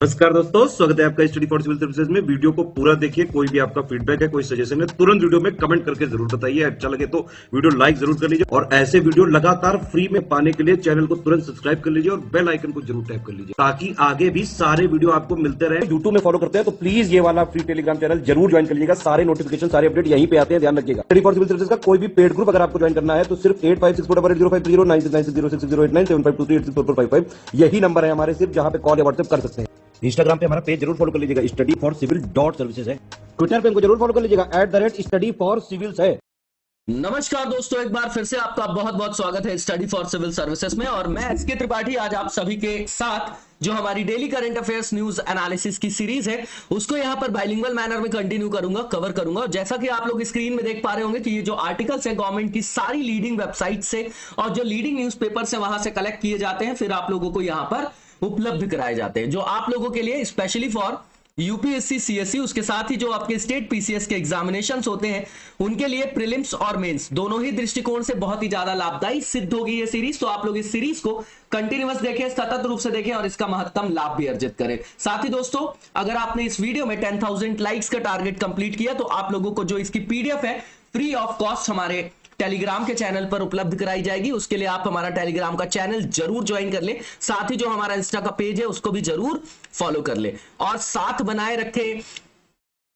नमस्कार दोस्तों, स्वागत है आपका स्टडी फॉर सिविल सर्विसेज में। वीडियो को पूरा देखिए। कोई भी आपका फीडबैक है, कोई सजेशन है, तुरंत वीडियो में कमेंट करके जरूर बताइए। अच्छा लगे तो वीडियो लाइक जरूर कर लीजिए और ऐसे वीडियो लगातार फ्री में पाने के लिए चैनल को तुरंत सब्सक्राइब कर लीजिए और बेल आइकन को जरूर टैप कर लीजिए ताकि आगे भी सारे वीडियो आपको मिलते रहे। यूट्यूब में फॉलो करते हैं तो प्लीज ये वाला फ्री टेलीग्राम चैनल जरूर ज्वाइन कर लीजिएगा। सारे नोटिफिकेशन, सारे अपडेट यहीं पे आते हैं, ध्यान रखिएगा। स्टडी फॉर सिविल सर्विसेज का कोई भी पेड ग्रुप अगर आपको ज्वाइन करना है तो सिर्फ 8564805309697060086443864455 यही नंबर है हमारे, सिर्फ जहां पे कॉल या व्हाट्सएप कर सकते हैं। इंस्टाग्राम पे हमारा पेज जरूर फॉलो कर लीजिएगा, स्टडी फॉर सिविल .सर्विसेज है। ट्विटर पे हमको जरूर फॉलो कर लीजिएगा, @स्टडी फॉर सिविल्स है। नमस्कार दोस्तों, एक बार फिर से आपका बहुत बहुत स्वागत है स्टडी फॉर सिविल सर्विसेज में। और मैं एसके त्रिपाठी आज आप सभी के साथ जो हमारी daily current affairs news analysis की सीरीज है उसको यहां पर बाइलिंगुअल मैनर में कंटिन्यू करूंगा, कवर करूंगा। और जैसा कि आप लोग स्क्रीन में देख पा रहे होंगे कि ये जो आर्टिकल्स है गवर्नमेंट की सारी लीडिंग वेबसाइट से और जो लीडिंग न्यूज़पेपर से वहां से कलेक्ट किए जाते हैं, फिर आप लोगों को यहां पर उपलब्ध कराए जाते हैं, जो आप लोगों के लिए स्पेशली फॉर यूपीएससी सीएससी, उसके साथ ही जो आपके स्टेट पीसीएस के एग्जामिनेशंस होते हैं उनके लिए प्रीलिम्स और मेंस दोनों ही दृष्टिकोण से बहुत ही ज्यादा लाभदायी सिद्ध होगी ये सीरीज। तो आप लोग इस सीरीज को कंटिन्यूअस देखें, सतत रूप से देखें और इसका महत्तम लाभ भी अर्जित करें। साथ ही दोस्तों, अगर आपने इस वीडियो में 10,000 लाइक्स का टारगेट कंप्लीट किया तो आप लोगों को जो इसकी पीडीएफ है फ्री ऑफ कॉस्ट हमारे टेलीग्राम के चैनल पर उपलब्ध कराई जाएगी। उसके लिए आप हमारा टेलीग्राम का चैनल जरूर ज्वाइन कर ले, साथ ही जो हमारा इंस्टा का पेज है उसको भी जरूर फॉलो कर ले और साथ बनाए रखें,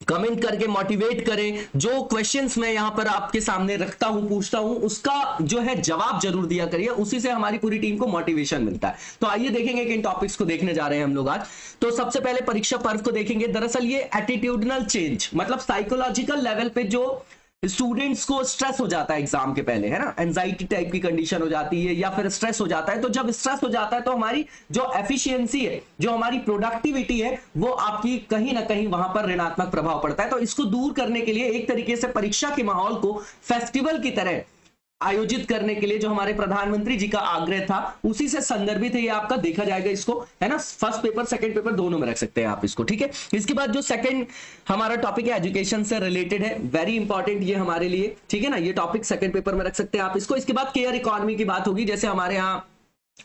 कमेंट करके मोटिवेट करें। जो क्वेश्चंस मैं यहां पर आपके सामने रखता हूं, पूछता हूं, उसका जो है जवाब जरूर दिया करिए, उसी से हमारी पूरी टीम को मोटिवेशन मिलता है। तो आइए देखेंगे कि इन टॉपिक्स को देखने जा रहे हैं हम लोग आज। तो सबसे पहले परीक्षा पर्व को देखेंगे। दरअसल ये एटीट्यूडनल चेंज, मतलब साइकोलॉजिकल लेवल पे जो स्टूडेंट्स को स्ट्रेस हो जाता है एग्जाम के पहले, है ना, एंजाइटी टाइप की कंडीशन हो जाती है या फिर स्ट्रेस हो जाता है। तो जब स्ट्रेस हो जाता है तो हमारी जो एफिशिएंसी है, जो हमारी प्रोडक्टिविटी है, वो आपकी कहीं ना कहीं वहां पर ऋणात्मक प्रभाव पड़ता है। तो इसको दूर करने के लिए एक तरीके से परीक्षा के माहौल को फेस्टिवल की तरह आयोजित करने के लिए जो हमारे प्रधानमंत्री जी का आग्रह था, उसी से संदर्भित है ये आपका, देखा जाएगा इसको, है ना। फर्स्ट पेपर सेकंड पेपर दोनों में रख सकते हैं आप इसको, ठीक है। इसके बाद जो सेकंड हमारा टॉपिक है एजुकेशन से रिलेटेड है, वेरी इंपॉर्टेंट ये हमारे लिए, ठीक है ना। ये टॉपिक सेकंड पेपर में रख सकते हैं आप इसको। इसके बाद केयर इकोनॉमी की बात होगी। जैसे हमारे यहाँ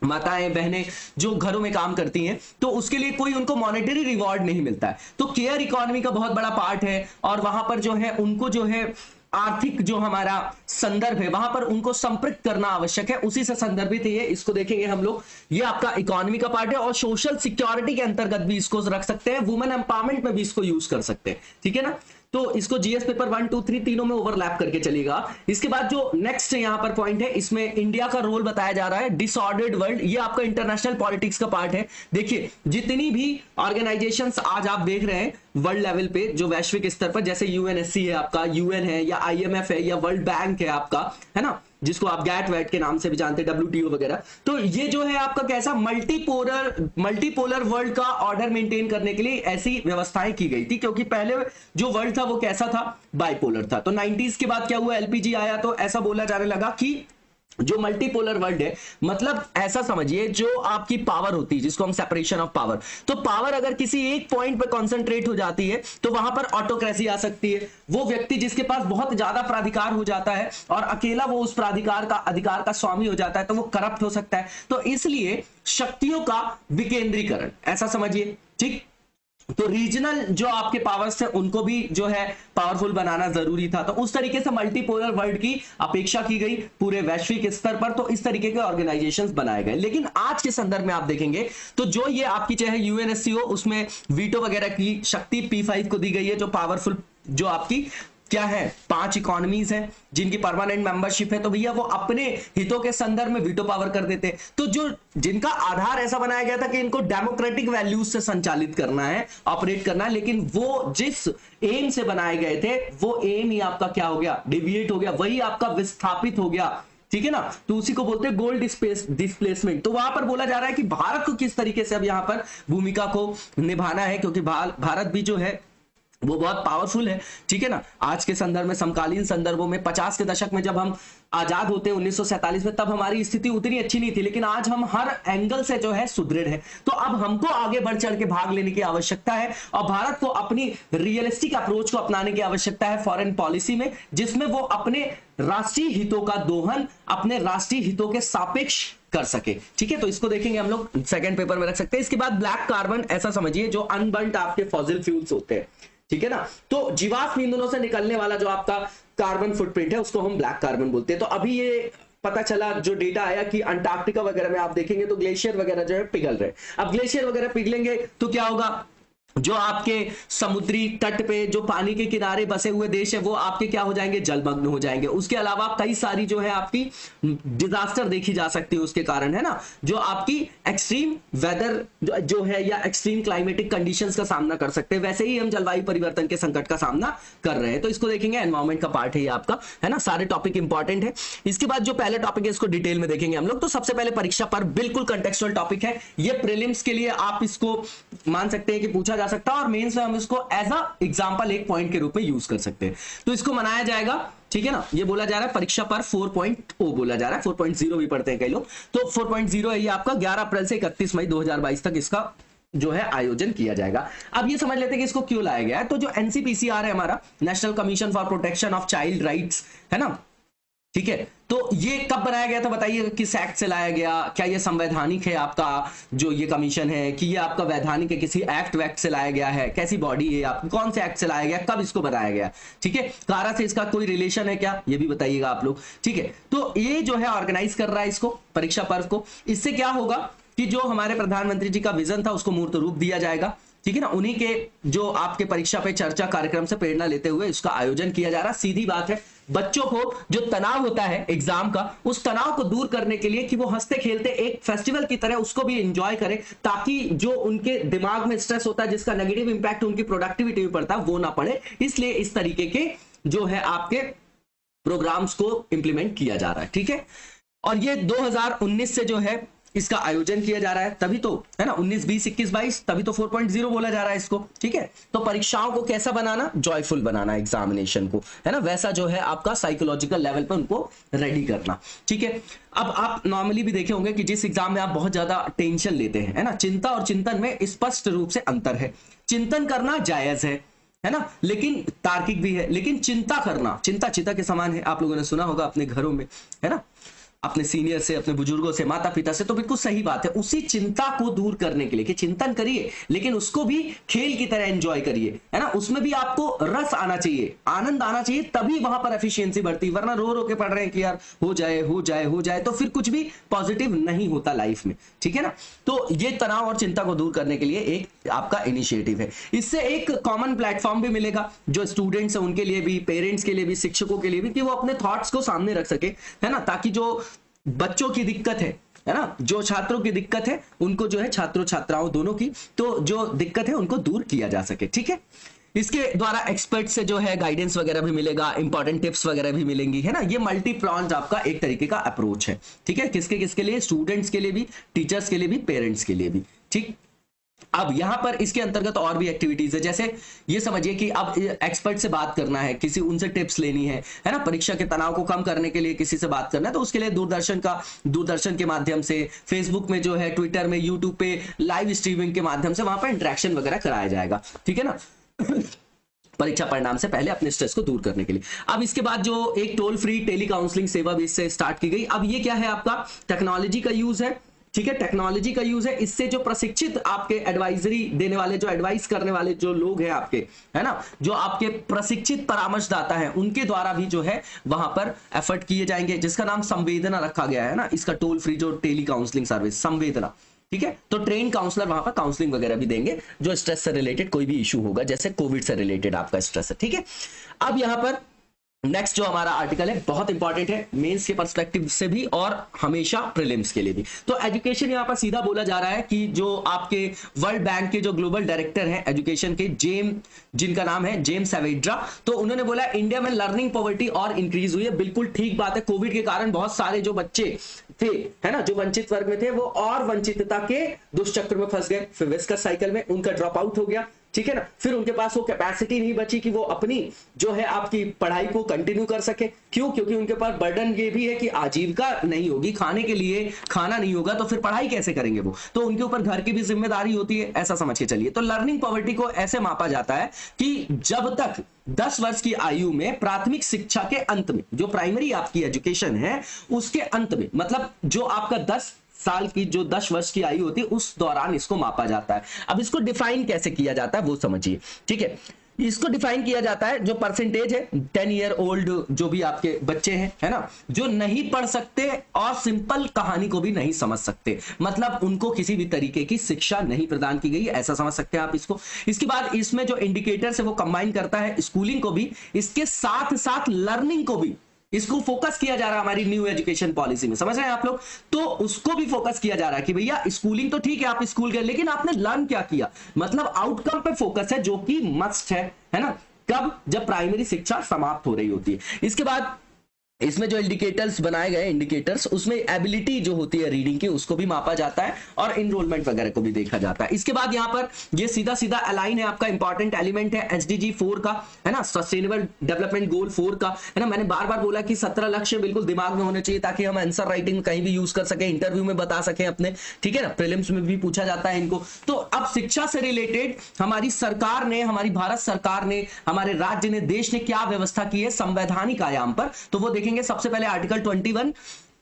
माताएं बहनें जो घरों में काम करती हैं तो उसके लिए कोई उनको मॉनेटरी रिवॉर्ड नहीं मिलता है, तो केयर इकोनॉमी का बहुत बड़ा पार्ट है और वहां पर जो है उनको जो है आर्थिक जो हमारा संदर्भ है वहां पर उनको संपृक्त करना आवश्यक है, उसी से संदर्भित है ये। इसको देखेंगे हम लोग, ये आपका इकोनॉमी का पार्ट है और सोशल सिक्योरिटी के अंतर्गत भी इसको रख सकते हैं, वुमेन एम्पावरमेंट में भी इसको यूज कर सकते हैं, ठीक है ना। तो इसको जीएस पेपर 1, 2, 3 तीनों में ओवरलैप करके चलेगा। इसके बाद जो नेक्स्ट यहां पर पॉइंट है, इसमें इंडिया का रोल बताया जा रहा है, डिसऑर्डर्ड वर्ल्ड, ये आपका इंटरनेशनल पॉलिटिक्स का पार्ट है। देखिए जितनी भी ऑर्गेनाइजेशंस आज आप देख रहे हैं वर्ल्ड लेवल पे, जो वैश्विक स्तर पर, जैसे यूएनएससी है आपका, यूएन है या आईएमएफ है या वर्ल्ड बैंक है आपका, है ना, जिसको आप गैट वैट के नाम से भी जानते हैं, डब्ल्यूटीओ वगैरह। तो ये जो है आपका कैसा मल्टीपोलर वर्ल्ड का ऑर्डर मेंटेन करने के लिए ऐसी व्यवस्थाएं की गई थी, क्योंकि पहले जो वर्ल्ड था वो कैसा था, बाइपोलर था। तो 90s के बाद क्या हुआ, एलपीजी आया तो ऐसा बोला जाने लगा कि जो मल्टीपोलर वर्ल्ड है, मतलब ऐसा समझिए जो आपकी पावर होती है जिसको हम सेपरेशन ऑफ पावर, तो पावर अगर किसी एक पॉइंट पर कॉन्सेंट्रेट हो जाती है तो वहां पर ऑटोक्रेसी आ सकती है। वो व्यक्ति जिसके पास बहुत ज्यादा प्राधिकार हो जाता है और अकेला वो उस प्राधिकार का अधिकार का स्वामी हो जाता है तो वो करप्ट हो सकता है। तो इसलिए शक्तियों का विकेंद्रीकरण, ऐसा समझिए, ठीक। तो रीजनल जो आपके पावर्स थे उनको भी जो है पावरफुल बनाना जरूरी था। तो उस तरीके से मल्टीपोलर वर्ल्ड की अपेक्षा की गई पूरे वैश्विक स्तर पर, तो इस तरीके के ऑर्गेनाइजेशंस बनाए गए। लेकिन आज के संदर्भ में आप देखेंगे तो जो ये आपकी चाहे यूएनएससी हो, उसमें वीटो वगैरह की शक्ति P5 को दी गई है, जो पावरफुल जो आपकी क्या है 5 इकोनॉमीज हैं जिनकी परमानेंट मेंबरशिप है, तो भैया वो अपने हितों के संदर्भ में वीटो पावर कर देते हैं। तो जो जिनका आधार ऐसा बनाया गया था कि इनको डेमोक्रेटिक वैल्यूज से संचालित करना है, ऑपरेट करना है, लेकिन वो जिस एम से बनाए गए थे वो एम ही आपका क्या हो गया, डिविएट हो गया, वही आपका विस्थापित हो गया, ठीक है ना। तो उसी को बोलते हैं गोल्ड डिस्प्लेसमेंट। तो वहां पर बोला जा रहा है कि भारत को किस तरीके से अब यहां पर भूमिका को निभाना है, क्योंकि भारत भी जो है वो बहुत पावरफुल है, ठीक है ना। आज के संदर्भ में, समकालीन संदर्भों में 50 के दशक में जब हम आजाद होते हैं 1947 में, तब हमारी स्थिति उतनी अच्छी नहीं थी, लेकिन आज हम हर एंगल से जो है सुदृढ़ है। तो अब हमको आगे बढ़ चढ़ के भाग लेने की आवश्यकता है और भारत को अपनी रियलिस्टिक अप्रोच को अपनाने की आवश्यकता है फॉरेन पॉलिसी में, जिसमें वो अपने राष्ट्रीय हितों का दोहन अपने राष्ट्रीय हितों के सापेक्ष कर सके, ठीक है। तो इसको देखेंगे हम लोग, सेकंड पेपर में रख सकते हैं। इसके बाद ब्लैक कार्बन, ऐसा समझिए जो अनबर्न्ड आपके फॉसिल फ्यूल्स होते हैं, ठीक है ना। तो जीवाश्म ईंधनों से निकलने वाला जो आपका कार्बन फुटप्रिंट है उसको हम ब्लैक कार्बन बोलते हैं। तो अभी ये पता चला, जो डेटा आया कि अंटार्कटिका वगैरह में आप देखेंगे तो ग्लेशियर वगैरह जो है पिघल रहे। अब ग्लेशियर वगैरह पिघलेंगे तो क्या होगा, जो आपके समुद्री तट पे जो पानी के किनारे बसे हुए देश है वो आपके क्या हो जाएंगे, जलमग्न हो जाएंगे। उसके अलावा कई सारी जो है आपकी डिजास्टर देखी जा सकती है उसके कारण, है ना। जो आपकी एक्सट्रीम वेदर जो है या एक्सट्रीम क्लाइमेटिक कंडीशंस का सामना कर सकते हैं, वैसे ही हम जलवायु परिवर्तन के संकट का सामना कर रहे हैं। तो इसको देखेंगे, एनवायरमेंट का पार्ट है ये आपका, है ना। सारे टॉपिक इंपॉर्टेंट है। इसके बाद जो पहले टॉपिक है इसको डिटेल में देखेंगे हम लोग। तो सबसे पहले परीक्षा पर बिल्कुल कंटेक्चुअल टॉपिक है ये, प्रीलिम्स के लिए आप इसको मान सकते हैं कि पूछा जा सकता है और मेंस में हम इसको एज अ एग्जांपल एक पॉइंट के रूप में यूज कर सकते हैं। तो इसको मनाया जाएगा, ठीक है ना। ये बोला जा रहा है परीक्षा पर 4.0 बोला जा रहा है, 4.0 भी पढ़ते हैं कई लोग। तो 4.0 है ये आपका 11 अप्रैल से 31 मई 2022 तक इसका जो है आयोजन किया जाएगा। अब ये समझ लेते हैं कि इसको क्यों लाया गया है। तो जो एनसीपीसीआर है हमारा, national commission for protection of child rights, है ना, ठीक है। तो ये कब बनाया गया था बताइए, किस एक्ट से लाया गया, क्या ये संवैधानिक है आपका जो ये कमीशन है, कि ये आपका वैधानिक है, किसी एक्ट वैक्ट से लाया गया है, कैसी बॉडी है आपकी, कौन से एक्ट से लाया गया, कब इसको बनाया गया, ठीक है। कारा से इसका कोई रिलेशन है क्या, ये भी बताइएगा आप लोग, ठीक है। तो ये जो है ऑर्गेनाइज कर रहा है इसको, परीक्षा पर्व को। इससे क्या होगा कि जो हमारे प्रधानमंत्री जी का विजन था उसको मूर्त रूप दिया जाएगा, ठीक है ना। उन्हीं के जो आपके परीक्षा पे चर्चा कार्यक्रम से प्रेरणा लेते हुए इसका आयोजन किया जा रहा। सीधी बात है, बच्चों को जो तनाव होता है एग्जाम का, उस तनाव को दूर करने के लिए कि वो हंसते खेलते एक फेस्टिवल की तरह उसको भी एंजॉय करें, ताकि जो उनके दिमाग में स्ट्रेस होता है जिसका नेगेटिव इंपैक्ट उनकी प्रोडक्टिविटी में पड़ता है वो ना पड़े। इसलिए इस तरीके के जो है आपके प्रोग्राम्स को इंप्लीमेंट किया जा रहा है, ठीक है। और ये 2019 से जो है इसका आयोजन किया जा रहा है, तभी तो, है ना, 19, 20, 21, 22, तभी तो 4.0 बोला जा रहा है इसको, ठीक है। तो परीक्षाओं को कैसा बनाना, जॉयफुल बनाना एग्जामिनेशन को, है ना, वैसा जो है आपका साइकोलॉजिकल लेवल पे उनको रेडी करना, ठीक है। अब आप नॉर्मली भी देखे होंगे कि जिस एग्जाम में आप बहुत ज्यादा टेंशन लेते हैं, है ना, चिंता और चिंतन में स्पष्ट रूप से अंतर है। चिंतन करना जायज है ना, लेकिन तार्किक भी है, लेकिन चिंता करना, चिंता चिता के समान है, आप लोगों ने सुना होगा अपने घरों में, है ना, अपने सीनियर से, अपने बुजुर्गों से, माता पिता से। तो बिल्कुल सही बात है, उसी चिंता को दूर करने के लिए कि चिंतन करिए लेकिन उसको भी खेल की तरह एंजॉय करिए, है ना, उसमें भी आपको रस आना चाहिए, आनंद आना चाहिए, तभी वहां पर एफिशिएंसी बढ़ती। वरना रो रो के पढ़ रहे हैं कि यार हो जाए हो जाए हो जाए, तो फिर कुछ भी पॉजिटिव नहीं होता लाइफ में, ठीक है ना। तो ये तनाव और चिंता को दूर करने के लिए एक आपका इनिशिएटिव है। इससे एक कॉमन प्लेटफॉर्म भी मिलेगा जो स्टूडेंट्स है उनके लिए भी, पेरेंट्स के लिए भी, शिक्षकों के लिए भी, कि वो अपने थॉट्स को सामने रख सके, है ना, ताकि जो बच्चों की दिक्कत है ना, जो छात्रों की दिक्कत है उनको जो है, छात्रों छात्राओं दोनों की, तो जो दिक्कत है उनको दूर किया जा सके, ठीक है। इसके द्वारा एक्सपर्ट से जो है गाइडेंस वगैरह भी मिलेगा, इंपॉर्टेंट टिप्स वगैरह भी मिलेंगी, है ना। ये मल्टी प्रॉन्ड आपका एक तरीके का अप्रोच है, ठीक है। किसके किसके लिए, स्टूडेंट्स के लिए भी, टीचर्स के लिए भी, पेरेंट्स के लिए भी, ठीक। अब यहां पर इसके अंतर्गत और भी एक्टिविटीज है, जैसे ये समझिए कि अब एक्सपर्ट से बात करना है, किसी उनसे टिप्स लेनी है ना, परीक्षा के तनाव को कम करने के लिए किसी से बात करना है, तो उसके लिए दूरदर्शन के माध्यम से, फेसबुक में जो है, ट्विटर में, यूट्यूब पे लाइव स्ट्रीमिंग के माध्यम से वहां पर इंटरेक्शन वगैरह कराया जाएगा, ठीक है ना। परीक्षा परिणाम से पहले अपने स्ट्रेस को दूर करने के लिए। अब इसके बाद जो एक टोल फ्री टेली काउंसलिंग सेवा भी इससे स्टार्ट की गई। अब ये क्या है, आपका टेक्नोलॉजी का यूज है, ठीक है, टेक्नोलॉजी का यूज है। इससे जो प्रशिक्षित आपके एडवाइजरी देने वाले, जो एडवाइस करने वाले जो लोग हैं आपके, है ना, जो आपके प्रशिक्षित परामर्शदाता हैं, उनके द्वारा भी जो है वहां पर एफर्ट किए जाएंगे, जिसका नाम संवेदना रखा गया है ना, इसका टोल फ्री जो टेली काउंसलिंग सर्विस संवेदना, ठीक है। तो ट्रेन काउंसलर वहां पर काउंसलिंग वगैरह भी देंगे, जो स्ट्रेस से रिलेटेड कोई भी इशू होगा, जैसे कोविड से रिलेटेड आपका स्ट्रेस है, ठीक है। अब यहां पर नेक्स्ट जो हमारा आर्टिकल है बहुत इंपॉर्टेंट है, मेंस के पर्सपेक्टिव से भी और हमेशा प्रीलिम्स के लिए भी। तो एजुकेशन यहां पर सीधा बोला जा रहा है कि जो आपके वर्ल्ड बैंक के जो ग्लोबल डायरेक्टर हैं एजुकेशन के, जिनका नाम है जेम्स सवेड्रा, तो उन्होंने बोला इंडिया में लर्निंग पॉवर्टी और इंक्रीज हुई है। बिल्कुल ठीक बात है, कोविड के कारण बहुत सारे जो बच्चे थे, है ना, जो वंचित वर्ग में थे, वो और वंचितता के दुष्चक्र में फंस गए, फिर विस्कस साइकिल में उनका ड्रॉप आउट हो गया, ठीक है ना। फिर उनके पास वो कैपेसिटी नहीं बची कि वो अपनी जो है आपकी पढ़ाई को कंटिन्यू कर सके। क्यों? क्योंकि उनके पास बर्डन ये भी है कि आजीविका नहीं होगी, खाने के लिए खाना नहीं होगा, तो फिर पढ़ाई कैसे करेंगे वो, तो उनके ऊपर घर की भी जिम्मेदारी होती है, ऐसा समझ के चलिए। तो लर्निंग पॉवर्टी को ऐसे मापा जाता है कि जब तक 10 वर्ष की आयु में प्राथमिक शिक्षा के अंत में, जो प्राइमरी आपकी एजुकेशन है उसके अंत में, मतलब जो आपका 10 साल की जो 10 वर्ष की आयु होती है उस दौरान इसको मापा जाता है। अब इसको डिफाइन कैसे किया जाता है वो समझिए, ठीक है। इसको डिफाइन किया जाता है, जो परसेंटेज है 10 ईयर ओल्ड जो भी आपके बच्चे हैं, है ना, जो नहीं पढ़ सकते और सिंपल कहानी को भी नहीं समझ सकते, मतलब उनको किसी भी तरीके की शिक्षा नहीं प्रदान की गई, ऐसा समझ सकते हैं आप इसको। इसके बाद इसमें जो इंडिकेटर्स है वो कंबाइन करता है स्कूलिंग को भी, इसके साथ साथ लर्निंग को भी, इसको फोकस किया जा रहा है हमारी न्यू एजुकेशन पॉलिसी में, समझ रहे हैं आप लोग। तो उसको भी फोकस किया जा रहा है कि भैया स्कूलिंग तो ठीक है, आप स्कूल गए, लेकिन आपने लर्न क्या किया, मतलब आउटकम पे फोकस है, जो कि मस्ट है ना, कब? जब प्राइमरी शिक्षा समाप्त हो रही होती है। इसके बाद इसमें जो इंडिकेटर्स बनाए गए, इंडिकेटर्स उसमें एबिलिटी जो होती है रीडिंग की उसको भी मापा जाता है और इनरोलमेंट वगैरह को भी देखा जाता है। इसके बाद यहाँ पर ये सीधा सीधा अलाइन है, आपका इंपॉर्टेंट एलिमेंट है एसडीजी 4 का, है ना, सस्टेनेबल डेवलपमेंट गोल 4 का, है ना। मैंने बार बार बोला कि 17 लक्ष्य बिल्कुल दिमाग में होने चाहिए ताकि हम आंसर राइटिंग कहीं भी यूज कर सके, इंटरव्यू में बता सके अपने, ठीक है ना, प्रीलिम्स में भी पूछा जाता है इनको। तो अब शिक्षा से रिलेटेड हमारी सरकार ने, हमारी भारत सरकार ने, हमारे राज्य ने, देश ने क्या व्यवस्था की है संवैधानिक आयाम पर, तो वो देखेंगे। सबसे पहले आर्टिकल 21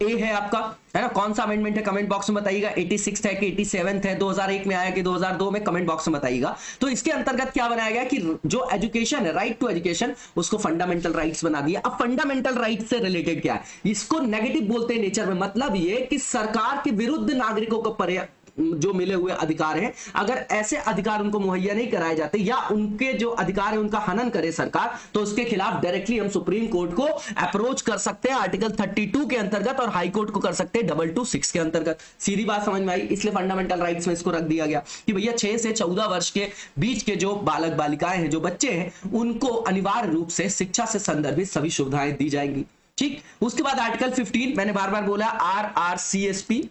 ए है आपका, है ना, कौन सा अमेंडमेंट है कमेंट बॉक्स में बताइएगा, 86 है कि 87 है, 2001 में आया कि 2002 में, कमेंट बॉक्स में बताइएगा। तो इसके अंतर्गत क्या बनाया गया कि जो एजुकेशन है, राइट टू एजुकेशन, उसको फंडामेंटल राइट्स बना दिया। अब फंडामेंटल राइट्स से रिलेटेड क्या है, इसको नेगेटिव बोलते हैं नेचर में, मतलब ये कि सरकार के विरुद्ध नागरिकों को जो मिले हुए अधिकार हैं, अगर ऐसे अधिकार उनको मुहैया नहीं कराए जाते या उनके जो अधिकार है उनका हनन करे सरकार, तो उसके खिलाफ डायरेक्टली हम सुप्रीम कोर्ट को अप्रोच कर सकते हैं आर्टिकल 32 के अंतर्गत, और हाई कोर्ट को कर सकते हैं 226 के अंतर्गत। सीधी बात समझ में आई, इसलिए फंडामेंटल राइट्स में इसको रख दिया गया कि भैया 6 से 14 वर्ष के बीच के जो बालक बालिकाएं हैं, जो बच्चे हैं, उनको अनिवार्य रूप से शिक्षा से संदर्भित सभी सुविधाएं दी जाएंगी, ठीक। उसके बाद आर्टिकल 15, मैंने बार बार बोला RRCSP,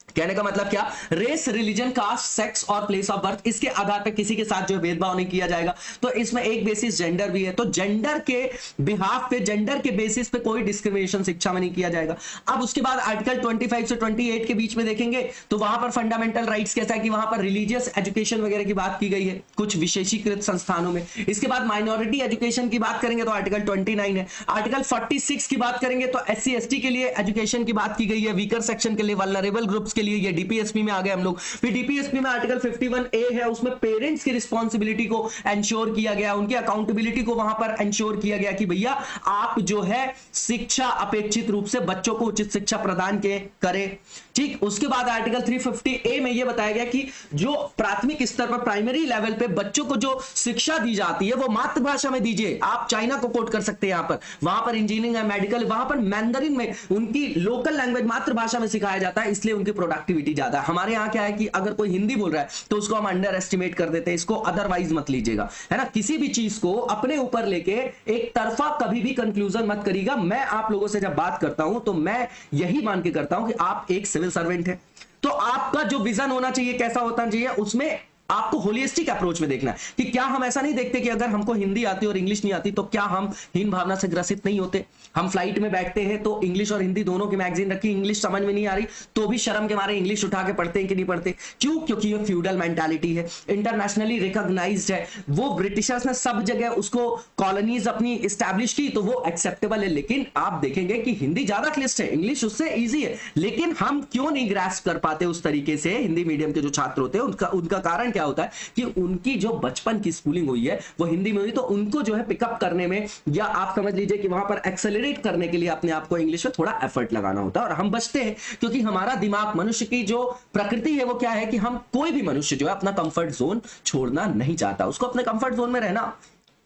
कहने का मतलब क्या, रेस, रिलीजन, कास्ट, सेक्स और प्लेस ऑफ बर्थ, इसके आधार पर किसी के साथ जो भेदभाव नहीं किया जाएगा। तो इसमें एक बेसिस जेंडर भी है, तो जेंडर के बिहाफ पे, जेंडर के बेसिस पे कोई डिस्क्रिमिनेशन शिक्षा में नहीं किया जाएगा। अब उसके बाद आर्टिकल 25 से 28 के बीच में देखेंगे तो वहां पर फंडामेंटल राइट्स कैसा है कि वहां पर रिलीजियस एजुकेशन वगैरह की बात की गई है कुछ विशेषीकृत संस्थानों में। इसके बाद माइनॉरिटी एजुकेशन की बात करेंगे तो आर्टिकल 29 है। आर्टिकल 46 की बात करेंगे तो SC ST के लिए एजुकेशन की बात की गई है, वीकर सेक्शन के लिए, वल्नरेबल ग्रुप्स के लिए, ये डीपीएसपी में आ गए हम लोग। फिर डीपीएसपी में आर्टिकल 51A है, उसमें पेरेंट्स की रिस्पांसिबिलिटी को एंश्योर किया गया, उनकी अकाउंटेबिलिटी को वहां पर एंश्योर किया गया कि भैया आप जो है शिक्षा अपेक्षित रूप से बच्चों को उचित शिक्षा प्रदान करें, ठीक। उसके बाद आर्टिकल 350A में यह बताया गया कि जो प्राथमिक स्तर पर, प्राइमरी लेवल पे बच्चों को जो शिक्षा दी जाती है वो मातृभाषा में दीजिए। आप चाइना को कोट कर सकते हैं, यहां पर, वहां पर इंजीनियरिंग है, मेडिकल, वहां पर मैंडरिन में उनकी लोकल लैंग्वेज मातृभाषा में सिखाया जाता है, इसलिए उनकी प्रोडक्टिविटी ज्यादा है। हमारे यहाँ क्या है कि अगर कोई हिंदी बोल रहा है तो उसको हम अंडर एस्टिमेट कर देते हैं, इसको अदरवाइज मत लीजिएगा, है ना। किसी भी चीज को अपने ऊपर लेके एक तरफा कभी भी कंक्लूजन मत करिएगा। मैं आप लोगों से जब बात करता हूं तो मैं यही मान के करता हूं कि आप एक सिविल सर्वेंट है, तो आपका जो विजन होना चाहिए, कैसा होना चाहिए, उसमें आपको होलिस्टिक अप्रोच में देखना है कि क्या हम ऐसा नहीं देखते कि अगर हमको हिंदी आती और इंग्लिश नहीं आती तो क्या हम हीन भावना से ग्रसित नहीं होते। हम फ्लाइट में बैठते हैं तो इंग्लिश और हिंदी दोनों की मैगजीन रखी, इंग्लिश समझ में नहीं आ रही तो भी शर्म के मारे इंग्लिश उठा के पढ़ते हैं कि नहीं पढ़ते, क्यों? क्योंकि ये फ्यूडल मेंटालिटी है, इंटरनेशनली रिकॉग्नाइज्ड है, वो ब्रिटिशर्स ने सब जगह उसको कॉलोनीज अपनी स्टैब्लिश की तो वो एक्सेप्टेबल है। लेकिन आप देखेंगे कि हिंदी ज्यादा क्लिष्ट है, इंग्लिश उससे ईजी है, लेकिन हम क्यों नहीं ग्रास्प कर पाते उस तरीके से हिंदी मीडियम के जो छात्र होते हैं, उनका कारण क्या होता है कि उनकी जो बचपन की स्कूलिंग हुई है वो हिंदी में हुई, तो उनको जो है पिकअप करने में, या आप समझ लीजिए कि वहां पर एक्सेलरेट करने के लिए अपने आप को इंग्लिश में थोड़ा एफर्ट लगाना होता है। और हम बचते हैं क्योंकि हमारा दिमाग, मनुष्य की जो प्रकृति है वो क्या है कि हम, कोई भी मनुष्य जो है अपना कंफर्ट जोन छोड़ना नहीं चाहता, उसको अपने कंफर्ट जोन में रहना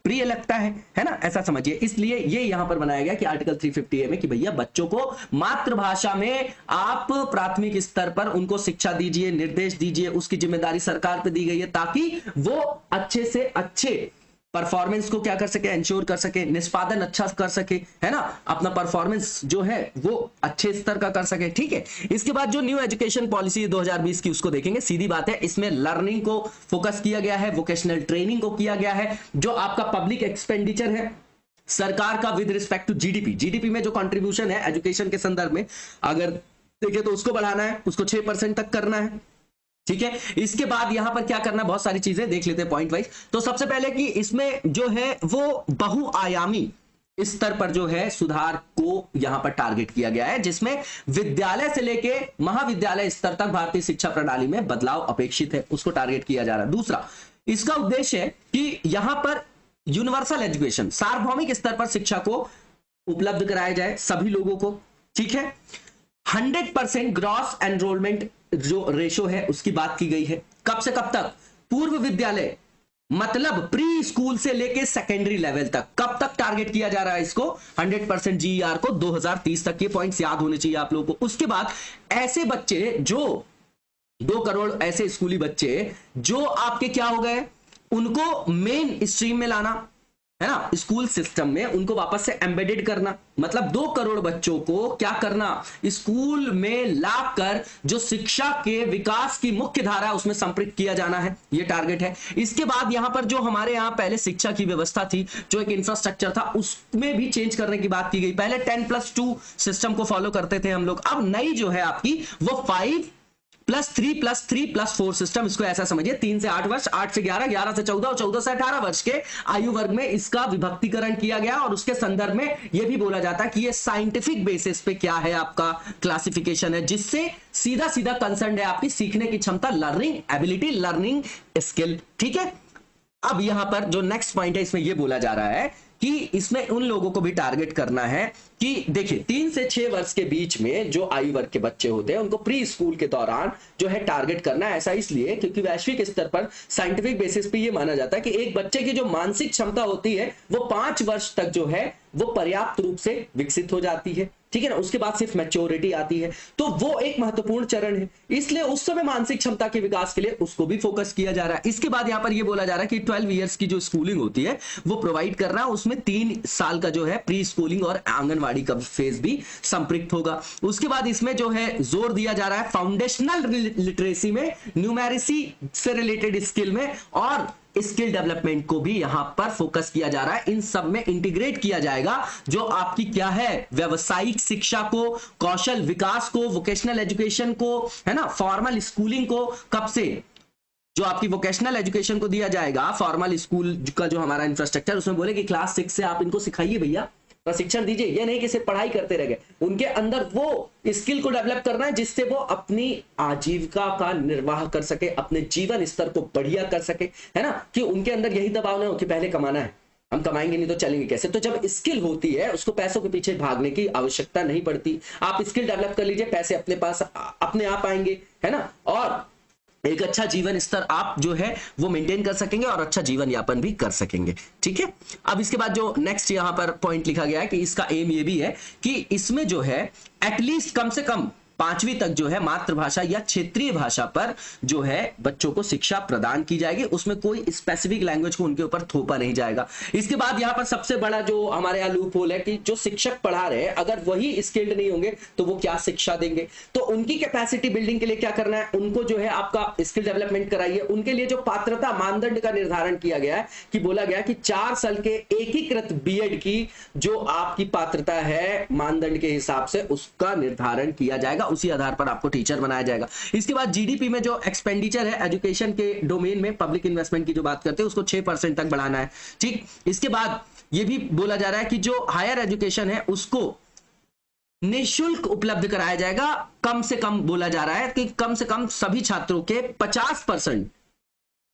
प्रिय लगता है ना, ऐसा समझिए। इसलिए ये यहां पर बनाया गया कि आर्टिकल 350A में कि भैया बच्चों को मातृभाषा में आप प्राथमिक स्तर पर उनको शिक्षा दीजिए, निर्देश दीजिए, उसकी जिम्मेदारी सरकार पे दी गई है ताकि वो अच्छे से अच्छे परफॉर्मेंस को क्या कर सके, इंश्योर कर सके, निष्पादन अच्छा कर सके, है ना, अपना परफॉर्मेंस जो है वो अच्छे स्तर का कर सके। ठीक है, इसके बाद जो न्यू एजुकेशन पॉलिसी 2020 की उसको देखेंगे। सीधी बात है, इसमें लर्निंग को फोकस किया गया है, वोकेशनल ट्रेनिंग को किया गया है। जो आपका पब्लिक एक्सपेंडिचर है सरकार का with respect to GDP, GDP में जो कंट्रीब्यूशन है एजुकेशन के संदर्भ में अगर देखें तो उसको बढ़ाना है, उसको 6% तक करना है। ठीक है, इसके बाद यहां पर क्या करना है, बहुत सारी चीजें देख लेते हैं पॉइंट वाइज। तो सबसे पहले कि इसमें जो है वो बहुआयामी स्तर पर जो है सुधार को यहां पर टारगेट किया गया है, जिसमें विद्यालय से लेके महाविद्यालय स्तर तक भारतीय शिक्षा प्रणाली में बदलाव अपेक्षित है, उसको टारगेट किया जा रहा है। दूसरा, इसका उद्देश्य है कि यहां पर यूनिवर्सल एजुकेशन, सार्वभौमिक स्तर पर शिक्षा को उपलब्ध कराया जाए सभी लोगों को। ठीक है, 100% ग्रॉस एनरोलमेंट जो रेशो है उसकी बात की गई है। कब से कब तक, पूर्व विद्यालय मतलब प्री स्कूल से लेके सेकेंडरी लेवल तक, कब तक टारगेट किया जा रहा है इसको, 100% जीईआर को 2030 तक। ये पॉइंट्स याद होने चाहिए आप लोगों को। उसके बाद ऐसे बच्चे जो 2 करोड़ ऐसे स्कूली बच्चे जो आपके क्या हो गए, उनको मेन स्ट्रीम में लाना है ना, स्कूल सिस्टम में उनको वापस से एम्बेडेड करना, मतलब 2 करोड़ बच्चों को क्या करना, स्कूल में लाकर जो शिक्षा के विकास की मुख्य धारा है उसमें संपृक्त किया जाना है, ये टारगेट है। इसके बाद यहां पर जो हमारे यहां पहले शिक्षा की व्यवस्था थी, जो एक इंफ्रास्ट्रक्चर था, उसमें भी चेंज करने की बात की गई। पहले 10+2 सिस्टम को फॉलो करते थे हम लोग, अब नई जो है आपकी वो 5+3+3+4 सिस्टम, इसको ऐसा समझिए 3 से 8 वर्ष, 8 से 11, 11 से 14 और 14 से 18 वर्ष के आयु वर्ग में इसका विभक्तिकरण किया गया। और उसके संदर्भ में यह भी बोला जाता है कि यह साइंटिफिक बेसिस पे क्या है आपका क्लासिफिकेशन है, जिससे सीधा सीधा कंसर्न है आपकी सीखने की क्षमता, लर्निंग एबिलिटी, लर्निंग स्किल। ठीक है, अब यहां पर जो नेक्स्ट पॉइंट है इसमें यह बोला जा रहा है कि इसमें उन लोगों को भी टारगेट करना है कि देखिए 3 से 6 वर्ष के बीच में जो आयु वर्ग के बच्चे होते हैं उनको प्री स्कूल के दौरान जो है टारगेट करना है। ऐसा इसलिए क्योंकि वैश्विक स्तर पर साइंटिफिक बेसिस पे ये माना जाता है कि एक बच्चे की जो मानसिक क्षमता होती है वो 5 वर्ष तक जो है वो पर्याप्त रूप से विकसित हो जाती है। ठीक है ना, उसके बाद सिर्फ मैच्योरिटी आती है, तो वो एक महत्वपूर्ण चरण है, इसलिए उस समय मानसिक क्षमता के विकास के लिए उसको भी फोकस किया जा रहा है। इसके बाद यहां पर ये बोला जा रहा है कि 12 इयर्स की जो स्कूलिंग होती है वो प्रोवाइड करना, उसमें 3 साल का जो है प्री स्कूलिंग और आंगनवाड़ी का फेज भी संपृक्त होगा। उसके बाद इसमें जो है जोर दिया जा रहा है फाउंडेशनल लिटरेसी में, न्यूमेरिसी से रिलेटेड स्किल में और स्किल डेवलपमेंट को भी यहां पर फोकस किया जा रहा है। इन सब में इंटीग्रेट किया जाएगा जो आपकी क्या है, व्यावसायिक शिक्षा को, कौशल विकास को, वोकेशनल एजुकेशन को, है ना, फॉर्मल स्कूलिंग को। कब से जो आपकी वोकेशनल एजुकेशन को दिया जाएगा, फॉर्मल स्कूल का जो हमारा इंफ्रास्ट्रक्चर, उसमें बोले कि क्लास 6 से आप इनको सिखाइए भैया, प्रशिक्षण दीजिए, ये नहीं कि सिर्फ पढ़ाई करते रह गए, उनके अंदर वो स्किल को डेवलप करना है जिससे वो अपनी आजीविका का निर्वाह कर सके, अपने जीवन स्तर को बढ़िया कर सके, है ना, कि उनके अंदर यही दबाव ना हो कि पहले कमाना है, हम कमाएंगे नहीं तो चलेंगे कैसे। तो जब स्किल होती है उसको पैसों के पीछे भागने की आवश्यकता नहीं पड़ती, आप स्किल डेवलप कर लीजिए, पैसे अपने पास अपने आप आएंगे, है ना, और एक अच्छा जीवन स्तर आप जो है वो मेंटेन कर सकेंगे और अच्छा जीवन यापन भी कर सकेंगे। ठीक है, अब इसके बाद जो नेक्स्ट यहां पर पॉइंट लिखा गया है कि इसका एम ये भी है कि इसमें जो है एटलीस्ट कम से कम 5वीं तक जो है मातृभाषा या क्षेत्रीय भाषा पर जो है बच्चों को शिक्षा प्रदान की जाएगी, उसमें कोई स्पेसिफिक लैंग्वेज को उनके ऊपर थोपा नहीं जाएगा। इसके बाद यहां पर सबसे बड़ा जो हमारे यहाँ लूप होल है कि जो शिक्षक पढ़ा रहे हैं अगर वही स्किल्ड नहीं होंगे तो वो क्या शिक्षा देंगे, तो उनकी कैपेसिटी बिल्डिंग के लिए क्या करना है, उनको जो है आपका स्किल डेवलपमेंट कराइए। उनके लिए जो पात्रता मानदंड का निर्धारण किया गया है कि बोला गया कि 4 साल के एकीकृत बीएड की जो आपकी पात्रता है मानदंड के हिसाब से उसका निर्धारण किया जाएगा, उसी आधार पर आपको टीचर बनाया जाएगा। इसके बाद जीडीपी में जो एक्सपेंडिचर है एजुकेशन के डोमेन में पब्लिक इन्वेस्टमेंट की जो बात करते हैं उसको 6% तक बढ़ाना है। ठीक, इसके बाद यह भी बोला जा रहा है कि जो हायर एजुकेशन है उसको निःशुल्क उपलब्ध कराया जाएगा। कम से कम बोला जा रहा है कि कम से कम सभी छात्रों के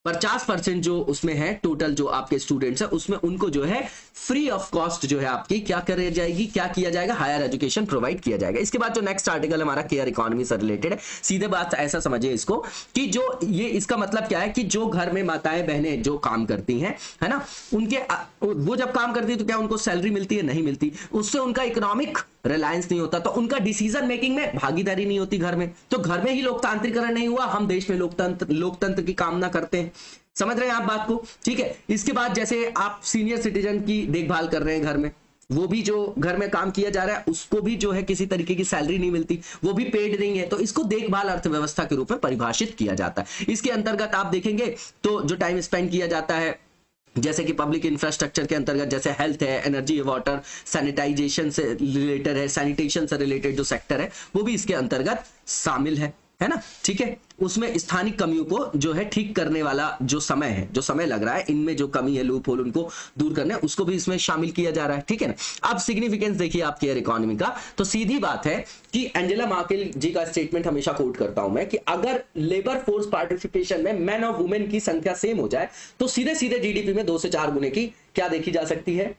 50% जो उसमें है टोटल जो आपके स्टूडेंट्स है उसमें उनको जो है फ्री ऑफ कॉस्ट जो है आपकी क्या कर जाएगी, क्या किया जाएगा, हायर एजुकेशन प्रोवाइड किया जाएगा। इसके बाद जो नेक्स्ट आर्टिकल हमारा केयर इकोनॉमी से रिलेटेड है, सीधे बात ऐसा समझिए इसको कि जो ये इसका मतलब क्या है कि जो घर में माताएं बहनें जो काम करती हैं, है ना, उनके वो जब काम करती है तो क्या उनको सैलरी मिलती है, नहीं मिलती, उससे उनका इकोनॉमिक रिलायंस नहीं होता, तो उनका डिसीजन मेकिंग में भागीदारी नहीं होती घर में, तो घर में ही लोकतांत्रिकरण नहीं हुआ। हम देश में लोकतंत्र की कामना करते हैं, समझ रहे हैं आप बात को? ठीक है। इसके बाद जैसे आप सीनियर सिटीजन की देखभाल कर रहे हैं घर में, वो भी जो घर में काम किया जा रहा है उसको भी जो है किसी तरीके की सैलरी नहीं मिलती, वो भी पेड नहीं है, तो इसको देखभाल अर्थव्यवस्था के रूप में परिभाषित किया जाता है। इसके अंतर्गत आप देखेंगे तो जो टाइम स्पेंड किया जाता है जैसे कि पब्लिक इंफ्रास्ट्रक्चर के अंतर्गत, जैसे हेल्थ है, एनर्जी, वाटर, सैनिटाइजेशन से रिलेटेड है, सैनिटेशन से रिलेटेड जो सेक्टर है वो भी इसके अंतर्गत शामिल है ना? ठीक है। उसमें स्थानिक कमियों को जो है ठीक करने वाला जो समय है, जो समय लग रहा है, इनमें जो कमी है, लूप होल, उनको दूर करने, उसको भी इसमें शामिल किया जा रहा है। ठीक है ना? अब सिग्निफिकेंस देखिए आप केयर इकोनॉमी का, तो सीधी बात है कि एंजेला मार्केल जी का स्टेटमेंट हमेशा कोट करता हूं मैं कि अगर लेबर फोर्स पार्टिसिपेशन में मैन और वुमेन की संख्या सेम हो जाए तो सीधे सीधे जीडीपी में 2 से 4 गुने की क्या देखी जा सकती है?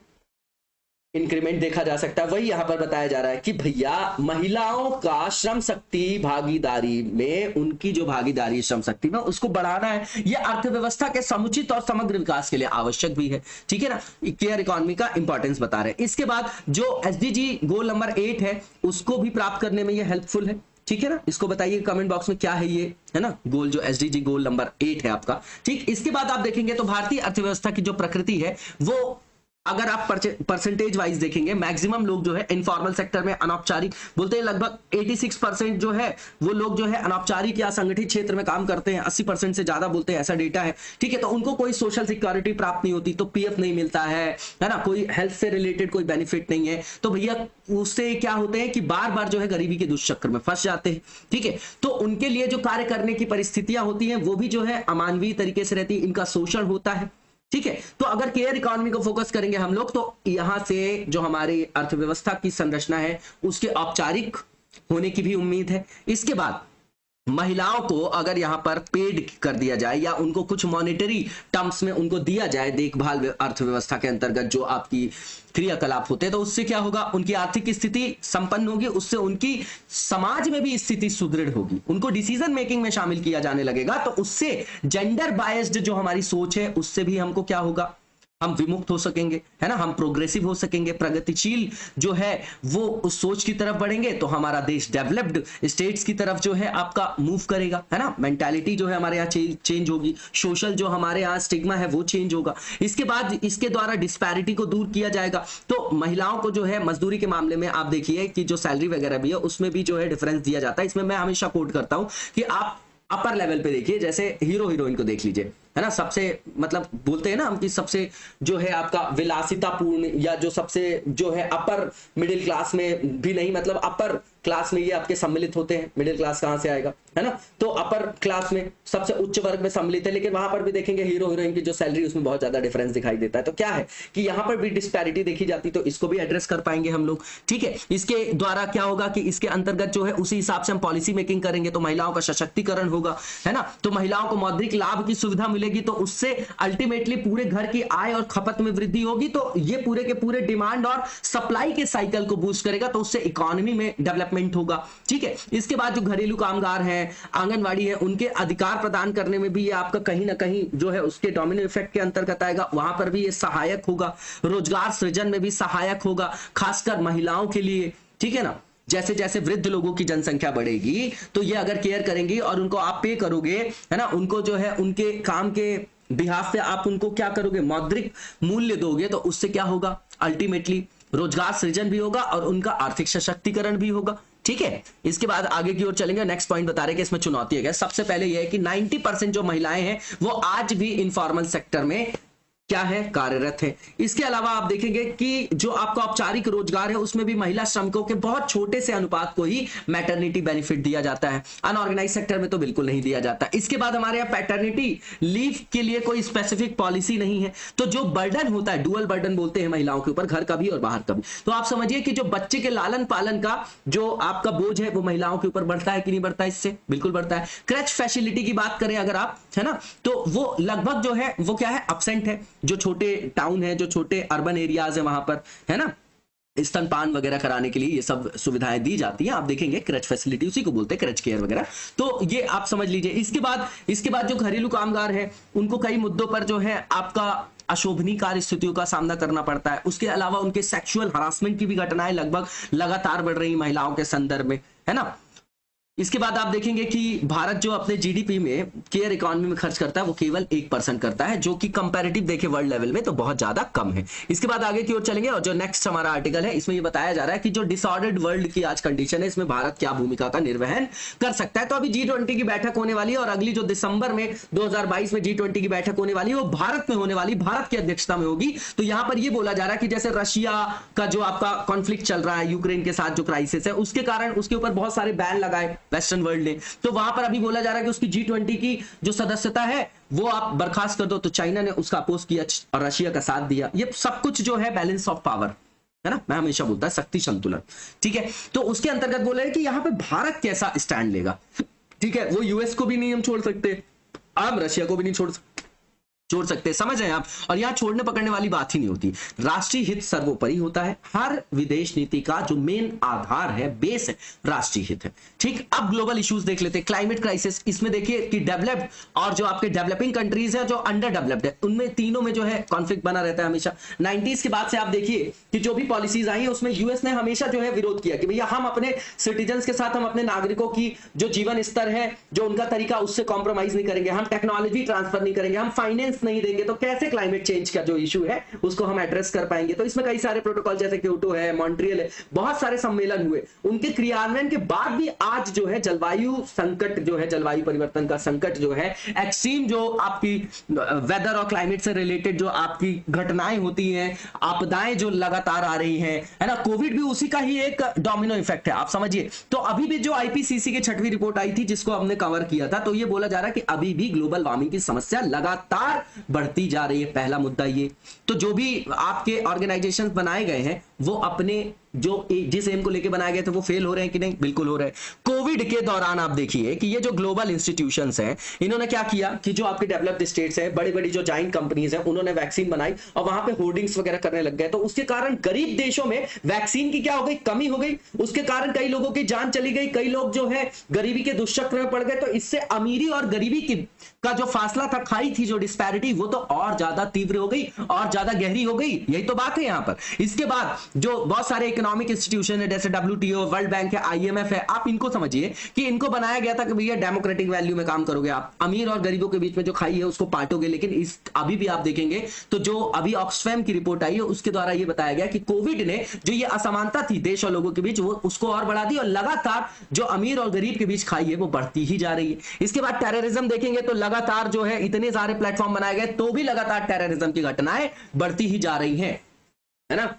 इंक्रीमेंट देखा जा सकता है। वही यहां पर बताया जा रहा है कि भैया महिलाओं का श्रम शक्ति भागीदारी में, उनकी जो भागीदारी श्रम शक्ति में, उसको बढ़ाना है। यह अर्थव्यवस्था के समुचित और समग्र विकास के लिए आवश्यक भी है। ठीक है ना? केयर इकोनॉमी का इंपॉर्टेंस बता रहे हैं। इसके बाद जो एसडीजी गोल नंबर 8 है उसको भी प्राप्त करने में यह हेल्पफुल है। ठीक है ना? इसको बताइए कमेंट बॉक्स में क्या है ये, है ना? गोल जो एसडीजी गोल नंबर 8 है आपका। ठीक। इसके बाद आप देखेंगे तो भारतीय अर्थव्यवस्था की जो प्रकृति है वो, अगर आप परसेंटेज वाइज देखेंगे, मैक्सिमम लोग जो है इनफॉर्मल सेक्टर में, अनौपचारिक बोलते हैं, लगभग 86% जो है वो लोग जो है अनौपचारिक या संगठित क्षेत्र में काम करते हैं, 80% से ज्यादा बोलते हैं, ऐसा डेटा है। ठीक है। तो उनको कोई सोशल सिक्योरिटी प्राप्त नहीं होती, तो पीएफ नहीं मिलता है ना? कोई हेल्थ से रिलेटेड कोई बेनिफिट नहीं है, तो भैया उससे क्या होते हैं कि बार बार जो है गरीबी के दुष्चक्र में फंस जाते हैं। ठीक है। तो उनके लिए जो कार्य करने की परिस्थितियां होती हैं वो भी जो है अमानवीय तरीके से रहती है, इनका शोषण होता है। ठीक है। तो अगर केयर इकोनॉमी को फोकस करेंगे हम लोग तो यहां से जो हमारी अर्थव्यवस्था की संरचना है उसके औपचारिक होने की भी उम्मीद है। इसके बाद महिलाओं को अगर यहां पर पेड कर दिया जाए या उनको कुछ मॉनेटरी टर्म्स में उनको दिया जाए देखभाल अर्थव्यवस्था के अंतर्गत जो आपकी क्रियाकलाप होते हैं, तो उससे क्या होगा? उनकी आर्थिक स्थिति संपन्न होगी, उससे उनकी समाज में भी स्थिति सुदृढ़ होगी, उनको डिसीजन मेकिंग में शामिल किया जाने लगेगा, तो उससे जेंडर बायस्ड जो हमारी सोच है उससे भी हमको क्या होगा? हम विमुक्त हो सकेंगे, है ना? हम प्रोग्रेसिव हो सकेंगे, प्रगतिशील जो है वो उस सोच की तरफ बढ़ेंगे, तो हमारा देश डेवलप्ड स्टेट्स की तरफ जो है आपका मूव करेगा, है ना? मेंटालिटी जो है हमारे यहाँ चेंज होगी, सोशल जो हमारे यहाँ स्टिग्मा है वो चेंज होगा। इसके बाद इसके द्वारा डिस्पैरिटी को दूर किया जाएगा। तो महिलाओं को जो है मजदूरी के मामले में आप देखिए कि जो सैलरी वगैरह भी है उसमें भी जो है डिफरेंस दिया जाता है। इसमें मैं हमेशा कोट करता हूं कि आप अपर लेवल पे देखिए, जैसे हीरो हीरोइन को देख लीजिए, है ना? सबसे मतलब बोलते हैं ना हम कि सबसे जो है आपका विलासितापूर्ण या जो सबसे जो है अपर मिडिल क्लास में भी नहीं, मतलब अपर क्लास में ये आपके सम्मिलित होते हैं। मिडिल क्लास कहां से आएगा, है ना? तो अपर क्लास में सबसे उच्च वर्ग में सम्मिलित है, लेकिन वहां पर भी देखेंगे हीरो हीरोइन की जो सैलरी उसमें बहुत ज्यादा डिफरेंस दिखाई देता है। तो क्या है कि यहां पर भी डिस्पैरिटी देखी जाती, तो इसको भी एड्रेस कर पाएंगे हम लोग। ठीक है। इसके द्वारा क्या होगा कि इसके अंतर्गत जो है उसी हिसाब से हम पॉलिसी मेकिंग करेंगे, तो महिलाओं का सशक्तिकरण होगा, है ना? तो महिलाओं को मौद्रिक लाभ की सुविधा मिलेगी, तो उससे अल्टीमेटली पूरे घर की आय और खपत में वृद्धि होगी, तो ये पूरे के पूरे डिमांड और सप्लाई के साइकिल को बूस्ट करेगा, तो उससे इकोनॉमी में डेवलपमेंट होगा। ठीक है। इसके बाद जो घरेलू कामगार हैं, आंगनवाड़ी है, उनके अधिकार प्रदान करने में भी ये आपका कहीं ना कहीं जो है उसके डोमिनो इफेक्ट के अंतर्गत आएगा, वहां पर भी ये सहायक होगा। रोजगार सृजन में भी सहायक होगा, खासकर महिलाओं के लिए। ठीक है ना? जैसे जैसे वृद्ध लोगों की जनसंख्या बढ़ेगी तो ये अगर केयर करेंगी और उनको आप पे करोगे, है ना, उनको जो है उनके काम के बिहाफ पे आप उनको क्या करोगे? मौद्रिक मूल्य दोगे, तो उससे क्या होगा? अल्टीमेटली रोजगार सृजन भी होगा और उनका आर्थिक सशक्तिकरण भी होगा। ठीक है। इसके बाद आगे की ओर चलेंगे। नेक्स्ट पॉइंट बता रहे हैं कि इसमें चुनौती है। सबसे पहले यह है कि 90% जो महिलाएं हैं वो आज भी इनफॉर्मल सेक्टर में क्या है? कार्यरत है। इसके अलावा आप देखेंगे कि जो आपका औपचारिक रोजगार है उसमें भी महिला श्रमिकों के बहुत छोटे से अनुपात को ही मैटरनिटी बेनिफिट दिया जाता है, अनऑर्गेनाइज सेक्टर में तो बिल्कुल नहीं दिया जाता। इसके बाद हमारे यहाँ पैटर्निटी लीव के लिए कोई स्पेसिफिक पॉलिसी नहीं है, तो जो बर्डन होता है, डुअल बर्डन बोलते हैं महिलाओं के ऊपर, घर का भी और बाहर का भी, तो आप समझिए कि जो बच्चे के लालन पालन का जो आपका बोझ है वो महिलाओं के ऊपर बढ़ता है कि नहीं बढ़ता है? इससे बिल्कुल बढ़ता है। क्रच फैसिलिटी की बात करें अगर आप, है ना, तो वो लगभग जो है वो क्या है? एब्सेंट है। जो छोटे टाउन है, जो छोटे अर्बन एरियाज है वहां पर, है ना, स्तनपान वगैरह कराने के लिए ये सब सुविधाएं दी जाती हैं। आप देखेंगे क्रच फैसिलिटी, उसी को बोलते हैं क्रच केयर वगैरह, तो ये आप समझ लीजिए। इसके बाद जो घरेलू कामगार है उनको कई मुद्दों पर जो है आपका अशोभनीय कार्य स्थितियों का सामना करना पड़ता है। उसके अलावा उनके सेक्सुअल हरासमेंट की भी घटनाएं लगभग लगातार बढ़ रही महिलाओं के संदर्भ में, है ना। इसके बाद आप देखेंगे कि भारत जो अपने जीडीपी में केयर इकोनॉमी में खर्च करता है वो केवल 1% करता है, जो कि कंपैरेटिव देखे वर्ल्ड लेवल में तो बहुत ज्यादा कम है। इसके बाद आगे की ओर चलेंगे और जो नेक्स्ट हमारा आर्टिकल है इसमें ये बताया जा रहा है कि जो डिसऑर्डर्ड वर्ल्ड की आज कंडीशन है इसमें भारत क्या भूमिका का निर्वहन कर सकता है। तो अभी G20 की बैठक होने वाली है और अगली जो दिसंबर में 2022 में G20 की बैठक होने वाली है वो भारत में होने वाली, भारत की अध्यक्षता में होगी। तो यहां पर ये बोला जा रहा है कि जैसे रशिया का जो आपका कॉन्फ्लिक्ट चल रहा है यूक्रेन के साथ जो क्राइसिस है उसके कारण उसके ऊपर बहुत सारे बैन लगाए वेस्टर्न वर्ल्ड ने, तो वहां पर अभी बोला जा रहा है कि उसकी G20 की जो सदस्यता है वो आप बर्खास्त कर दो। तो चाइना ने उसका अपोज किया और रशिया का साथ दिया। ये सब कुछ जो है बैलेंस ऑफ पावर है ना, मैं हमेशा बोलता है शक्ति संतुलन, ठीक है। तो उसके अंतर्गत बोला है कि यहां पे भारत कैसा स्टैंड लेगा, ठीक है। वो यूएस को भी नहीं हम छोड़ सकते, हम रशिया को भी नहीं छोड़ सकते, समझ रहे हैं आप। और यहां छोड़ने पकड़ने वाली बात ही नहीं होती, राष्ट्रीय हित सर्वोपरि होता है। हर विदेश नीति का जो मेन आधार है, बेस है, राष्ट्रीय हित है, ठीक। अब ग्लोबल इश्यूज देख लेते हैं। क्लाइमेट क्राइसिस, इसमें देखिए कि डेवलप्ड और जो आपके डेवलपिंग कंट्रीज है जो अंडर डेवलप्ड है उनमें तीनों में जो है कॉन्फ्लिक्ट बना रहता है हमेशा। 90s के बाद से आप देखिए कि जो भी पॉलिसीज आई है उसमें यूएस ने हमेशा जो है विरोध किया कि भैया हम अपने सिटीजन्स के साथ, हम अपने नागरिकों की जो जीवन स्तर है, जो उनका तरीका, उससे कॉम्प्रोमाइज नहीं करेंगे, हम टेक्नोलॉजी ट्रांसफर नहीं करेंगे, हम फाइनेंस नहीं देंगे, तो कैसे क्लाइमेट चेंज का जो इशू है उसको हम एड्रेस कर पाएंगे। तो इसमें कई सारे प्रोटोकॉल जैसे क्योटो है, मॉन्ट्रियल है, बहुत सारे सम्मेलन हुए। उनके क्रियान्वयन के बाद भी आज जो है जलवायु संकट जो है, जलवायु परिवर्तन का संकट जो है, एक्सट्रीम जो आपकी वेदर और क्लाइमेट से रिलेटेड जो आपकी घटनाएं होती हैं, आपदाएं जो लगातार आ रही हैं, है ना, कोविड भी उसी का ही एक डोमिनो इफेक्ट है, आप समझिए। तो अभी भी जो आईपीसीसी की 6वीं रिपोर्ट आई थी जिसको हमने कवर किया था, तो ये बोला जा रहा है कि अभी भी ग्लोबल वार्मिंग की समस्या लगातार बढ़ती जा रही है। पहला मुद्दा ये, तो जो भी आपके ऑर्गेनाइजेशंस बनाए गए हैं वो अपने जो जिस एम को लेके बनाए गए थे वो फेल हो रहे हैं कि नहीं? बिल्कुल हो रहे हैं। कोविड के दौरान आप देखिए कि ये जो ग्लोबल इंस्टीट्यूशंस हैं इन्होंने क्या किया कि जो आपके डेवलप्ड स्टेट्स हैं, बड़ी बड़ी जो जाइंट कंपनीज हैं, उन्होंने वैक्सीन बनाई और वहां पे होर्डिंग्स वगैरह करने लग गए। तो उसके कारण गरीब देशों में वैक्सीन की क्या हो गई, कमी हो गई। उसके कारण कई लोगों की जान चली गई, कई लोग जो है गरीबी के दुष्चक्र में पड़ गए। तो इससे अमीरी और गरीबी की का जो फासला था, खाई थी जो डिस्पैरिटी, वो तो और ज्यादा तीव्र हो गई और ज्यादा गहरी हो गई। यही तो बात है यहां पर। इसके बाद जो बहुत सारे इकोनॉमिक इंस्टीट्यूशन है जैसे WTO, वर्ल्ड बैंक है, IMF है, आप इनको समझिए कि इनको बनाया गया था कि भैया डेमोक्रेटिक वैल्यू में काम करोगे, आप अमीर और गरीबों के बीच में जो खाई है उसको बांटोगे। लेकिन इस अभी भी आप देखेंगे तो जो अभी ऑक्सफैम की रिपोर्ट आई है उसके द्वारा ये बताया गया कि कोविड ने जो ये असमानता थी देश और लोगों के बीच, वो उसको और बढ़ा दी और लगातार जो अमीर और गरीब के बीच खाई है वो बढ़ती ही जा रही है। इसके बाद टेररिज्म देखेंगे तो लगातार जो है इतने सारे प्लेटफॉर्म बनाए गए तो भी लगातार टेररिज्म की घटनाएं बढ़ती ही जा रही हैं, है ना।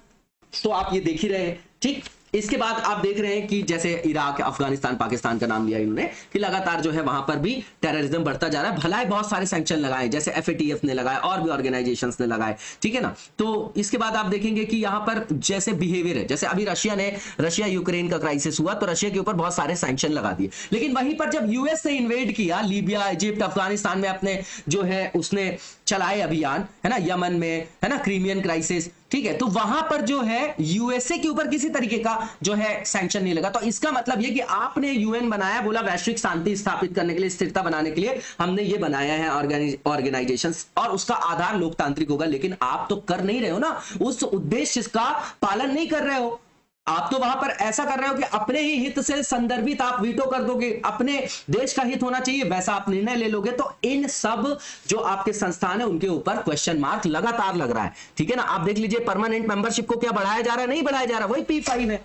तो आप ये देख ही रहे हैं, ठीक। इसके बाद आप देख रहे हैं कि जैसे इराक, अफगानिस्तान, पाकिस्तान का नाम लिया इन्होंने कि लगातार जो है वहां पर भी टेररिज्म बढ़ता जा रहा है। भलाई बहुत सारे सैंक्शन लगाए जैसे FATF ने लगाए और भी ऑर्गेनाइजेशंस ने लगाए, ठीक है ना। तो इसके बाद आप देखेंगे कि यहां पर जैसे बिहेवियर है, जैसे अभी रशिया यूक्रेन का क्राइसिस हुआ तो रशिया के ऊपर बहुत सारे सैंक्शन लगा दिए। लेकिन वहीं पर जब यूएस ने इन्वेड किया लीबिया, इजिप्ट, अफगानिस्तान में अपने जो है उसने चलाए अभियान, है ना, यमन में, है ना, क्रीमियन क्राइसिस, ठीक है, तो वहां पर जो है यूएसए के ऊपर किसी तरीके का जो है सैंक्शन नहीं लगा। तो इसका मतलब ये कि आपने UN बनाया, बोला वैश्विक शांति स्थापित करने के लिए, स्थिरता बनाने के लिए हमने ये बनाया है ऑर्गेनाइजेशंस और उसका आधार लोकतांत्रिक होगा। लेकिन आप तो कर नहीं रहे हो ना, उस उद्देश्य का पालन नहीं कर रहे हो। आप तो वहां पर ऐसा कर रहे हो कि अपने ही हित से संदर्भित आप वीटो कर दोगे, अपने देश का हित होना चाहिए वैसा आप निर्णय ले लोगे। तो इन सब जो आपके संस्थान है उनके ऊपर क्वेश्चन मार्क लगातार लग रहा है, ठीक है ना। आप देख लीजिए परमानेंट मेंबरशिप को क्या बढ़ाया जा रहा है, नहीं बढ़ाया जा रहा, वही P5 है,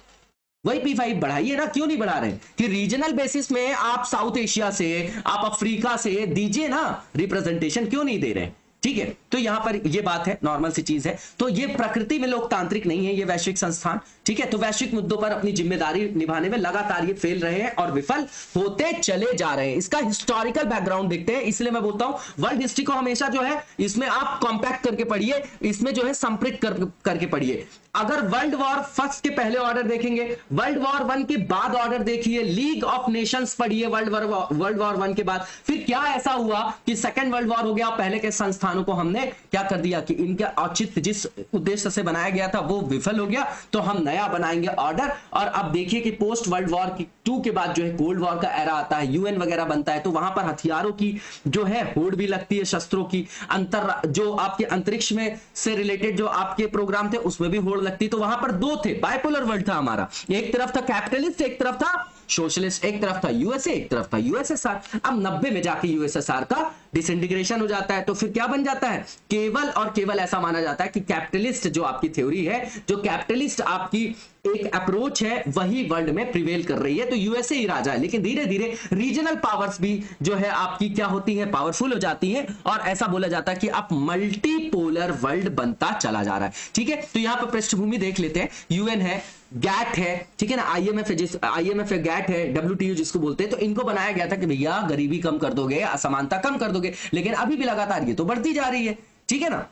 वही P5 बढ़ाइए ना, क्यों नहीं बढ़ा रहे कि रीजनल बेसिस में आप साउथ एशिया से, आप अफ्रीका से दीजिए ना रिप्रेजेंटेशन, क्यों नहीं दे रहे, ठीक है। तो यहां पर ये बात है, नॉर्मल सी चीज है। तो ये प्रकृति में लोकतांत्रिक नहीं है ये वैश्विक संस्थान, ठीक है। तो वैश्विक मुद्दों पर अपनी जिम्मेदारी निभाने में लगातार ये फेल रहे हैं और विफल होते चले जा रहे हैं। इसका हिस्टोरिकल बैकग्राउंड देखते हैं, इसलिए मैं बोलता हूं वर्ल्ड हिस्ट्री को हमेशा जो है इसमें आप कॉम्पैक्ट करके पढ़िए, इसमें जो है संपृक्त करके पढ़िए। अगर वर्ल्ड वॉर फर्स्ट के पहले ऑर्डर देखेंगे, वर्ल्ड वॉर 1 के बाद ऑर्डर देखिए, लीग ऑफ नेशंस पढ़िए वर्ल्ड वॉर 1 के बाद, फिर क्या ऐसा हुआ कि सेकंड वर्ल्ड वॉर हो गया, पहले के संस्थानों को हमने क्या कर दिया कि इनका औचित्य जिस उद्देश्य से बनाया गया था वो विफल हो गया, तो हम नया बनाएंगे ऑर्डर। और अब देखिए कि पोस्ट वर्ल्ड वॉर 2 के बाद जो है कोल्ड वॉर का एरा आता है, UN वगैरह बनता है, तो वहां पर हथियारों की जो है होड़ भी लगती है, शस्त्रों की, जो आपके अंतरिक्ष में से रिलेटेड जो आपके प्रोग्राम थे उसमें भी होड़ लगती। तो वहां पर 2 थे, बाइपोलर वर्ल्ड था हमारा, एक तरफ था कैपिटलिस्ट, एक तरफ था सोशलिस्ट एक तरफ था, यूएसए एक तरफ था यूएसएसआर। अब 90 में जाके यूएसएसआर का डिसइंटीग्रेशन हो जाता है, तो फिर क्या बन जाता है, केवल और केवल ऐसा माना जाता है कि कैपिटलिस्ट जो आपकी थ्योरी है, जो कैपिटलिस्ट आपकी एक अप्रोच है, वही वर्ल्ड में प्रिवेल कर रही है, तो यूएसए ही राजा है। लेकिन धीरे धीरे रीजनल पावर्स भी जो है आपकी क्या होती है, पावरफुल हो जाती है, और ऐसा बोला जाता है कि अब मल्टीपोलर वर्ल्ड बनता चला जा रहा है। ठीक है, तो यहां पर पृष्ठभूमि देख लेते हैं। यूएन है, गैट है, ठीक है ना, आईएमएफ है, गैट है, डब्ल्यूटीओ जिसको बोलते हैं, तो इनको बनाया गया था कि भैया गरीबी कम कर दोगे, असमानता कम कर दोगे, लेकिन अभी भी लगातार ये तो बढ़ती जा रही है। ठीक है ना।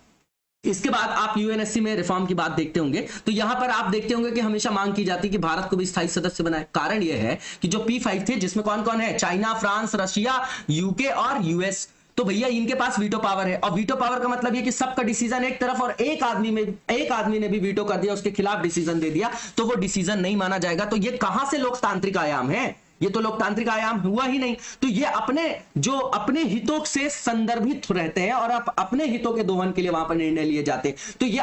इसके बाद आप यूएनएससी में रिफॉर्म की बात देखते होंगे, तो यहां पर आप देखते होंगे कि हमेशा मांग की जाती है कि भारत को भी स्थायी सदस्य बनाए। कारण यह है कि जो P5 थे, जिसमें कौन कौन है, चाइना, फ्रांस, रशिया, यूके और यूएस, तो भैया इनके पास वीटो पावर है। और वीटो पावर का मतलब ये कि सबका डिसीजन एक तरफ, और एक आदमी ने भी वीटो कर दिया, उसके खिलाफ डिसीजन दे दिया, तो वो डिसीजन नहीं माना जाएगा। तो ये कहां से लोकतांत्रिक आयाम है, ये तो लोकतांत्रिक आयाम हुआ ही नहीं। तो ये अपने हितों से संदर्भित रहते हैं और अपने हितों के दोहन के लिए वहां पर निर्णय लिए जाते हैं। तो ये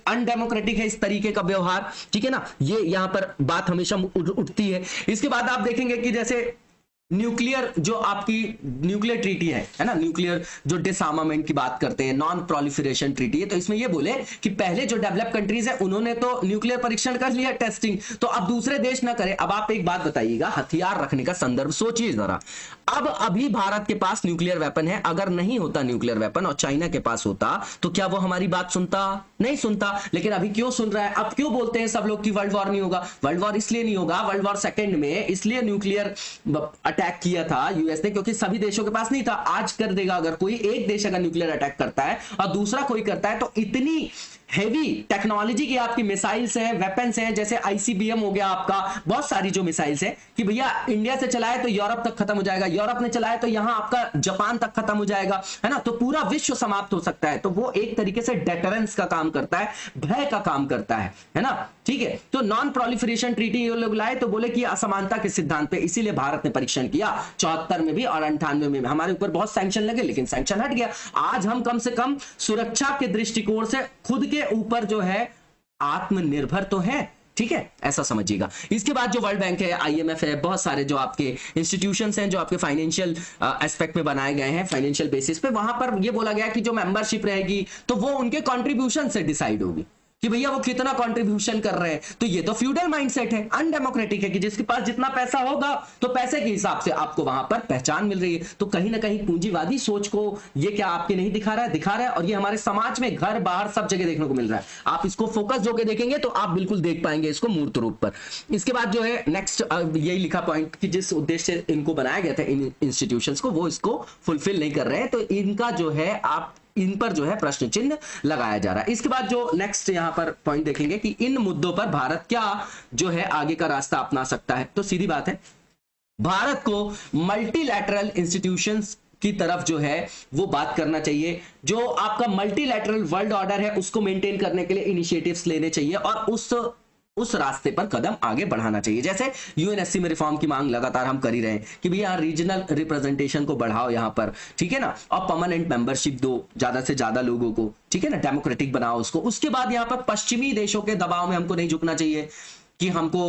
अनडेमोक्रेटिक है इस तरीके का व्यवहार। ठीक है ना, ये यहां पर बात हमेशा उठती है। इसके बाद आप देखेंगे कि जैसे न्यूक्लियर जो आपकी न्यूक्लियर ट्रीटी है ना, न्यूक्लियर जो डिसआर्मामेंट की बात करते हैं, नॉन प्रोलिफरेशन ट्रीटी है, तो इसमें ये बोले कि पहले जो डेवलप कंट्रीज है उन्होंने तो न्यूक्लियर परीक्षण कर लिया, टेस्टिंग, तो अब दूसरे देश ना करें। अब आप एक बात बताइएगा, हथियार रखने का संदर्भ सोचिए जरा। अब अभी भारत के पास न्यूक्लियर वेपन है, अगर नहीं होता न्यूक्लियर वेपन और चाइना के पास होता, तो क्या वो हमारी बात सुनता? नहीं सुनता। लेकिन अभी क्यों सुन रहा है? अब क्यों बोलते हैं सब लोग कि वर्ल्ड वॉर नहीं होगा? वर्ल्ड वॉर इसलिए नहीं होगा, वर्ल्ड वॉर सेकंड में इसलिए न्यूक्लियर अटैक किया था यूएस ने, क्योंकि सभी देशों के पास नहीं था। आज कर देगा, अगर कोई एक देश अगर न्यूक्लियर अटैक करता है और दूसरा कोई करता है, तो इतनी हेवी टेक्नोलॉजी की आपकी मिसाइल्स हैं, वेपन्स हैं, जैसे आईसीबीएम हो गया आपका, बहुत सारी जो मिसाइल्स हैं कि भैया इंडिया से चलाए तो यूरोप तक खत्म हो जाएगा, यूरोप ने चलाए तो यहां आपका जापान तक खत्म हो जाएगा, है ना, तो पूरा विश्व समाप्त हो सकता है। तो वो एक तरीके से डेटरेंस का काम करता है, भय का काम करता है ना। ठीक है, तो नॉन प्रोलिफरेशन ट्रीटी ये लोग लाए, तो बोले कि असमानता के सिद्धांत पे, इसीलिए भारत ने परीक्षण किया 74 में भी और 98 में भी। हमारे ऊपर बहुत सैंक्शन लगे, लेकिन सैंक्शन हट गया। आज हम कम से कम सुरक्षा के दृष्टिकोण से खुद के ऊपर जो है आत्मनिर्भर तो है। ठीक है, ऐसा समझिएगा। इसके बाद जो वर्ल्ड बैंक है, आईएमएफ है, बहुत सारे जो आपके इंस्टीट्यूशंस हैं जो आपके फाइनेंशियल एस्पेक्ट में बनाए गए हैं, फाइनेंशियल बेसिस पे, वहां पर ये बोला गया कि जो मेंबरशिप रहेगी तो वो उनके कंट्रीब्यूशन से डिसाइड होगी कि भैया वो कितना कंट्रीब्यूशन कर रहे हैं। तो ये तो फ्यूडल माइंडसेट है, अनडेमोक्रेटिक है कि जिसके पास जितना पैसा होगा तो पैसे के हिसाब से आपको वहां पर पहचान मिल रही है। तो कहीं ना कहीं पूंजीवादी सोच को ये क्या आपके नहीं दिखा रहा है? दिखा रहा है, और ये हमारे समाज में घर बाहर सब जगह देखने को मिल रहा है। आप इसको फोकस होकर देखेंगे तो आप बिल्कुल देख पाएंगे इसको मूर्त रूप पर। इसके बाद जो है नेक्स्ट यही लिखा पॉइंट कि जिस उद्देश्य से इनको बनाया गया था इन इंस्टीट्यूशंस को, वो इसको फुलफिल नहीं कर रहे हैं, तो इनका जो है आप इन पर जो है प्रश्न चिन्ह लगाया जा रहा है। इसके बाद जो नेक्स्ट यहां पर पॉइंट देखेंगे कि इन मुद्दों पर भारत क्या जो है आगे का रास्ता अपना सकता है। तो सीधी बात है, भारत को मल्टीलैटरल इंस्टीट्यूशंस की तरफ जो है वो बात करना चाहिए। जो आपका मल्टीलैटरल वर्ल्ड ऑर्डर है उसको मेंटेन करने के लिए इनिशिएटिव्स लेने चाहिए और उस रास्ते पर कदम आगे बढ़ाना चाहिए। जैसे यूएनएससी में रिफॉर्म की मांग लगातार हम कर ही रहे हैं कि भैया रीजनल रिप्रेजेंटेशन को बढ़ाओ यहां पर, ठीक है ना, और परमानेंट मेंबरशिप दो ज्यादा से ज्यादा लोगों को, ठीक है ना, डेमोक्रेटिक बनाओ उसको। उसके बाद यहां पर पश्चिमी देशों के दबाव में हमको नहीं झुकना चाहिए कि हमको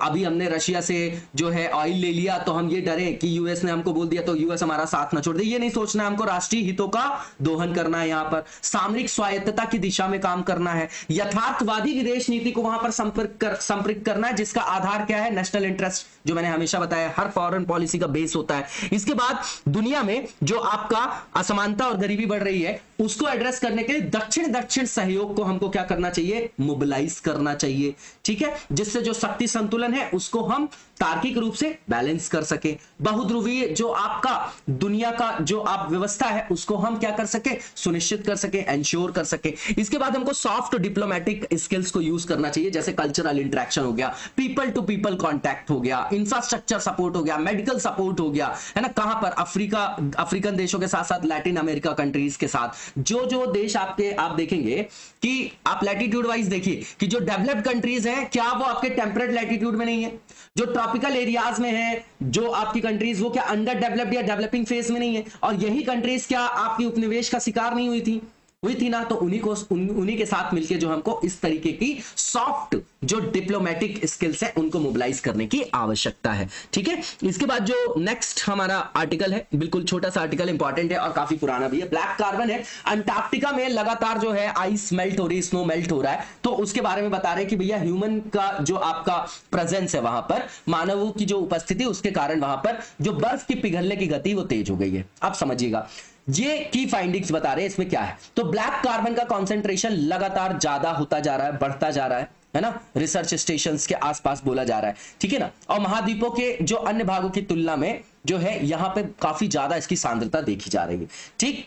अभी हमने रशिया से जो है ऑयल ले लिया तो हम ये डरे कि यूएस ने हमको बोल दिया तो यूएस हमारा साथ ना छोड़ दे। ये नहीं सोचना है, हमको राष्ट्रीय हितों का दोहन करना है, यहाँ पर सामरिक स्वायत्तता की दिशा में काम करना है, यथार्थवादी विदेश नीति को वहां पर संपर्क करना है, जिसका आधार क्या है? नेशनल इंटरेस्ट, जो मैंने हमेशा बताया हर फॉरेन पॉलिसी का बेस होता है। इसके बाद दुनिया में जो आपका असमानता और गरीबी बढ़ रही है उसको एड्रेस करने के लिए दक्षिण सहयोग को हमको क्या करना चाहिए? मोबिलाइज करना चाहिए, ठीक है, जिससे जो शक्ति संतुलन है उसको हम तार्किक रूप से बैलेंस कर सके। बहुध्रुवीय जो आपका दुनिया का जो आप व्यवस्था है उसको हम क्या कर सके? सुनिश्चित कर सके, एंश्योर कर सके। इसके बाद हमको सॉफ्ट डिप्लोमेटिक स्किल्स को यूज करना चाहिए, जैसे कल्चरल इंटरेक्शन हो गया, पीपल टू पीपल कॉन्टैक्ट हो गया, इंफ्रास्ट्रक्चर सपोर्ट हो गया, मेडिकल सपोर्ट हो गया, है ना, कहां पर? अफ्रीकन देशों के साथ साथ लैटिन अमेरिका कंट्रीज के साथ। जो देश आपके आप देखेंगे कि आप लैटिट्यूड वाइज देखिए कि जो डेवलप्ड कंट्रीज हैं क्या वो आपके टेम्परेट लैटिट्यूड में नहीं है? जो ट्रॉपिकल एरियाज में है जो आपकी कंट्रीज वो क्या अंडर डेवलप्ड या डेवलपिंग फेज में नहीं है? और यही कंट्रीज क्या आपकी उपनिवेश का शिकार नहीं हुई थी? हुई थी ना, तो उन्हीं के साथ मिलके जो हमको इस तरीके की सॉफ्ट जो डिप्लोमेटिक स्किल्स है उनको मोबिलाइज करने की आवश्यकता है। ठीक है, इसके बाद जो नेक्स्ट हमारा आर्टिकल है, बिल्कुल छोटा सा आर्टिकल, इंपॉर्टेंट है और काफी पुराना भी है। ब्लैक कार्बन है, अंटार्कटिका में लगातार जो है आइस मेल्ट हो रही है, स्नो मेल्ट हो रहा है, तो उसके बारे में बता रहे हैं कि भैया ह्यूमन का जो आपका प्रेजेंस है वहां पर, मानवों की जो उपस्थिति, उसके कारण वहां पर जो बर्फ की पिघलने की गति वो तेज हो गई है। अब समझिएगा ये की फाइंडिंग्स बता रहे हैं, इसमें क्या है, तो ब्लैक कार्बन का कॉन्सेंट्रेशन लगातार ज्यादा होता जा रहा है, बढ़ता जा रहा है ना, रिसर्च स्टेशंस के आसपास बोला जा रहा है। ठीक है ना, और महाद्वीपों के जो अन्य भागों की तुलना में जो है यहां पे काफी ज्यादा इसकी सांद्रता देखी जा रही है। ठीक,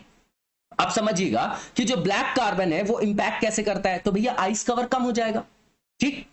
अब समझिएगा कि जो ब्लैक कार्बन है वो इंपैक्ट कैसे करता है, तो भैया आइस कवर कम हो जाएगा। ठीक,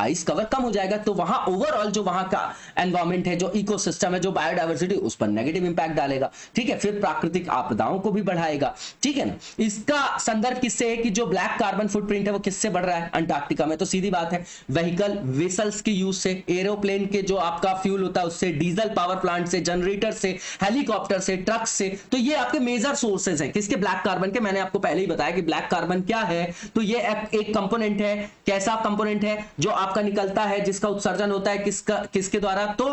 आइस कवर कम हो जाएगा तो वहां ओवरऑल जो वहां का एनवायरमेंट है, जो इकोसिस्टम है, जो बायोडायवर्सिटी, उस पर नेगेटिव इंपैक्ट डालेगा। ठीक है, फिर प्राकृतिक आपदाओं को भी बढ़ाएगा। ठीक है ना, इसका संदर्भ किससे है कि जो ब्लैक कार्बन फुटप्रिंट है वो किससे बढ़ रहा है अंटार्कटिका में, तो सीधी बात है व्हीकल वेसल्स की यूज से, एरोप्लेन के जो आपका फ्यूल होता है उससे, डीजल पावर प्लांट से, जनरेटर से, हेलीकॉप्टर से, ट्रक से, तो ये आपके मेजर सोर्सेज हैं किसके, ब्लैक कार्बन के। मैंने आपको पहले ही बताया कि ब्लैक कार्बन क्या है, तो ये एक कंपोनेंट है। कैसा कंपोनेंट है, जो आपका निकलता है, जिसका उत्सर्जन होता है किसके द्वारा, तो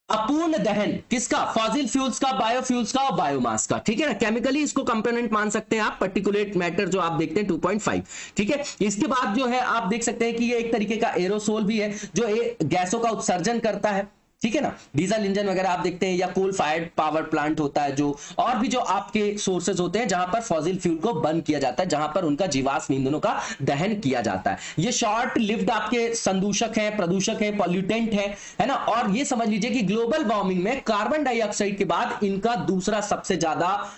अपूर्ण दहन किसका, फॉसिल फ्यूल्स का, बायोफ्यूल्स का और बायोमास का। ठीक है ना, केमिकली इसको कंपोनेंट मान सकते हैं आप, पार्टिकुलेट मैटर जो आप देखते हैं 2.5। ठीक है, इसके बाद जो है आप देख सकते हैं कि ये एक तरीके का एरोसोल भी है जो गैसों का उत्सर्जन करता है। ठीक है ना, डीजल इंजन वगैरह आप देखते हैं, या कोल फायर्ड पावर प्लांट होता है जो, और भी जो आपके सोर्सेज होते हैं जहां पर फॉसिल फ्यूल को बर्न किया जाता है, जहां पर उनका जीवाश्म ईंधनों का दहन किया जाता है। ये शॉर्ट लिव्ड आपके संदूषक है, प्रदूषक है, पॉल्यूटेंट है ना। और ये समझ लीजिए कि ग्लोबल वार्मिंग में कार्बन डाइऑक्साइड के बाद इनका दूसरा सबसे ज्यादा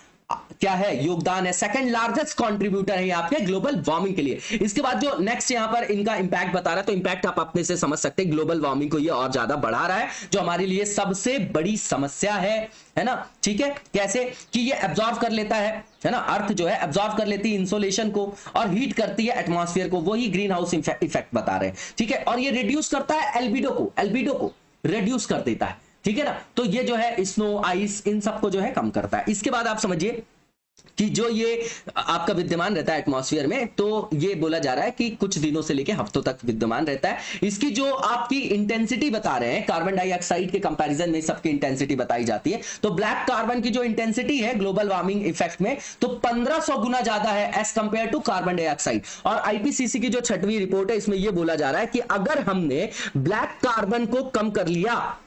क्या है, योगदान है, सेकंड लार्जेस्ट कंट्रीब्यूटर है आपके ग्लोबल वार्मिंग के लिए। इसके बाद जो नेक्स्ट यहां पर इनका इंपैक्ट बता रहा है, तो इंपैक्ट आप अपने से समझ सकते हैं, ग्लोबल वार्मिंग को ये और ज्यादा बढ़ा रहा है, जो हमारे लिए सबसे बड़ी समस्या है ना। ठीक है, कैसे कि ये एब्जॉर्ब कर लेता है ना, अर्थ जो है एब्जॉर्ब कर लेती है इंसोलेशन को और हीट करती है एटमॉस्फेयर को, वही ग्रीन हाउस इफेक्ट बता रहे हैं। ठीक है, और ये रिड्यूस करता है एल्बिडो को रिड्यूस कर देता है। ठीक है ना, तो ये जो है स्नो, आइस, इन सबको जो है कम करता है। इसके बाद आप समझिए कि जो ये आपका विद्यमान रहता है एटमॉस्फेयर में, तो ये बोला जा रहा है कि कुछ दिनों से लेकर हफ्तों तक विद्यमान रहता है। इसकी जो आपकी इंटेंसिटी बता रहे हैं, कार्बन डाइऑक्साइड के कंपैरिजन में सबकी इंटेंसिटी बताई जाती है, तो ब्लैक कार्बन की जो इंटेंसिटी है ग्लोबल वार्मिंग इफेक्ट में, तो 1500 गुना ज्यादा है as compare to carbon dioxide. और आईपीसीसी की जो 6वीं रिपोर्ट है, इसमें यह बोला जा रहा है कि अगर हमने ब्लैक कार्बन को कम कर लिया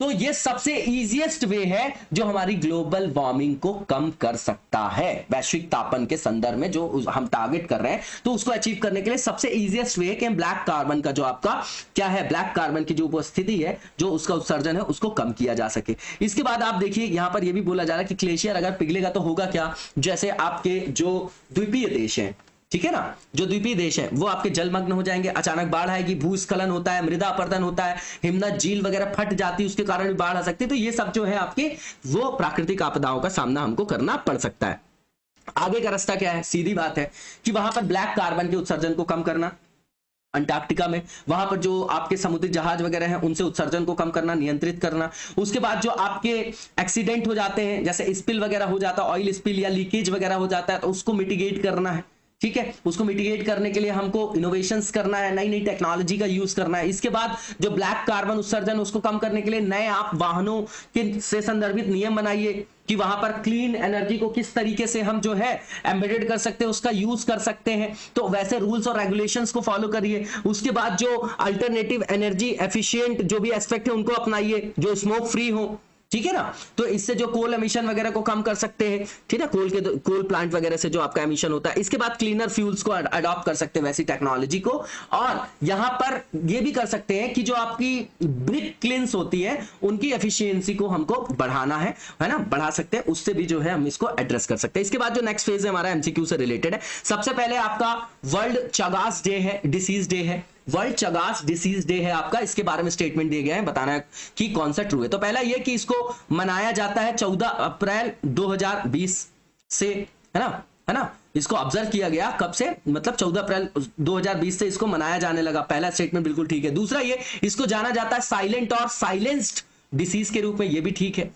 तो ये सबसे इजीएस्ट वे है जो हमारी ग्लोबल वार्मिंग को कम कर सकता है। वैश्विक तापन के संदर्भ में जो हम टारगेट कर रहे हैं, तो उसको अचीव करने के लिए सबसे इजीएस्ट वे है कि ब्लैक कार्बन का जो आपका क्या है, ब्लैक कार्बन की जो उपस्थिति है, जो उसका उत्सर्जन है, उसको कम किया जा सके। इसके बाद आप देखिए यहां पर यह भी बोला जा रहा है कि ग्लेशियर अगर पिघलेगा तो होगा क्या, जैसे आपके जो द्वीपीय देश हैं, ठीक है ना, जो द्वीपीय देश है वो आपके जलमग्न हो जाएंगे, अचानक बाढ़ आएगी, भूस्खलन होता है, मृदा अपरदन होता है, हिमनद झील वगैरह फट जाती है, उसके कारण भी बाढ़ आ सकती है। तो ये सब जो है आपके वो प्राकृतिक आपदाओं का सामना हमको करना पड़ सकता है। आगे का रास्ता क्या है, सीधी बात है कि वहां पर ब्लैक कार्बन के उत्सर्जन को कम करना, अंटार्कटिका में वहां पर जो आपके समुद्री जहाज वगैरह हैं उनसे उत्सर्जन को कम करना, नियंत्रित करना। उसके बाद जो आपके एक्सीडेंट हो जाते हैं, जैसे स्पिल वगैरह हो जाता है, ऑयल स्पिल या लीकेज वगैरह हो जाता है, तो उसको मिटिगेट करना है। ठीक है, उसको मिटिगेट करने के लिए हमको इनोवेशंस करना है, नई नई टेक्नोलॉजी का यूज करना है। इसके बाद जो ब्लैक कार्बन उत्सर्जन उसको कम करने के लिए नए आप वाहनों के से संदर्भित नियम बनाइए कि वहां पर क्लीन एनर्जी को किस तरीके से हम जो है एम्बेडेड कर सकते हैं, उसका यूज कर सकते हैं, तो वैसे रूल्स और रेगुलेशंस को फॉलो करिए। उसके बाद जो अल्टरनेटिव एनर्जी एफिशिएंट जो भी एस्पेक्ट है उनको अपनाइए, जो स्मोक फ्री हो। ठीक है ना, तो इससे जो कोल एमिशन वगैरह को कम कर सकते हैं। ठीक है, कोल प्लांट वगैरह से जो आपका एमिशन होता है। इसके बाद क्लीनर फ्यूल्स को अडॉप्ट कर सकते हैं, वैसी टेक्नोलॉजी को। और यहां पर ये भी कर सकते हैं कि जो आपकी ब्रिक क्लिन्स होती है उनकी एफिशिएंसी को हमको बढ़ाना है ना, बढ़ा सकते हैं, उससे भी जो है हम इसको एड्रेस कर सकते हैं। इसके बाद जो नेक्स्ट फेज है हमारा एमसीक्यू से रिलेटेड है। सबसे पहले आपका वर्ल्ड चगास डे है, डिसीज डे है, वर्ल्ड चगास डिसीज डे है आपका। इसके बारे में स्टेटमेंट दिए गए हैं, बताना है कि कौन सा ट्रू है। तो पहला ये कि इसको मनाया जाता है 14 अप्रैल 2020 से, है ना, इसको ऑब्जर्व किया गया कब से, मतलब 14 अप्रैल 2020 से इसको मनाया जाने लगा। पहला स्टेटमेंट बिल्कुल ठीक है। दूसरा ये इसको जाना जाता है साइलेंट और साइलेंस्ड डिसीज के रूप में, ये भी ठीक है।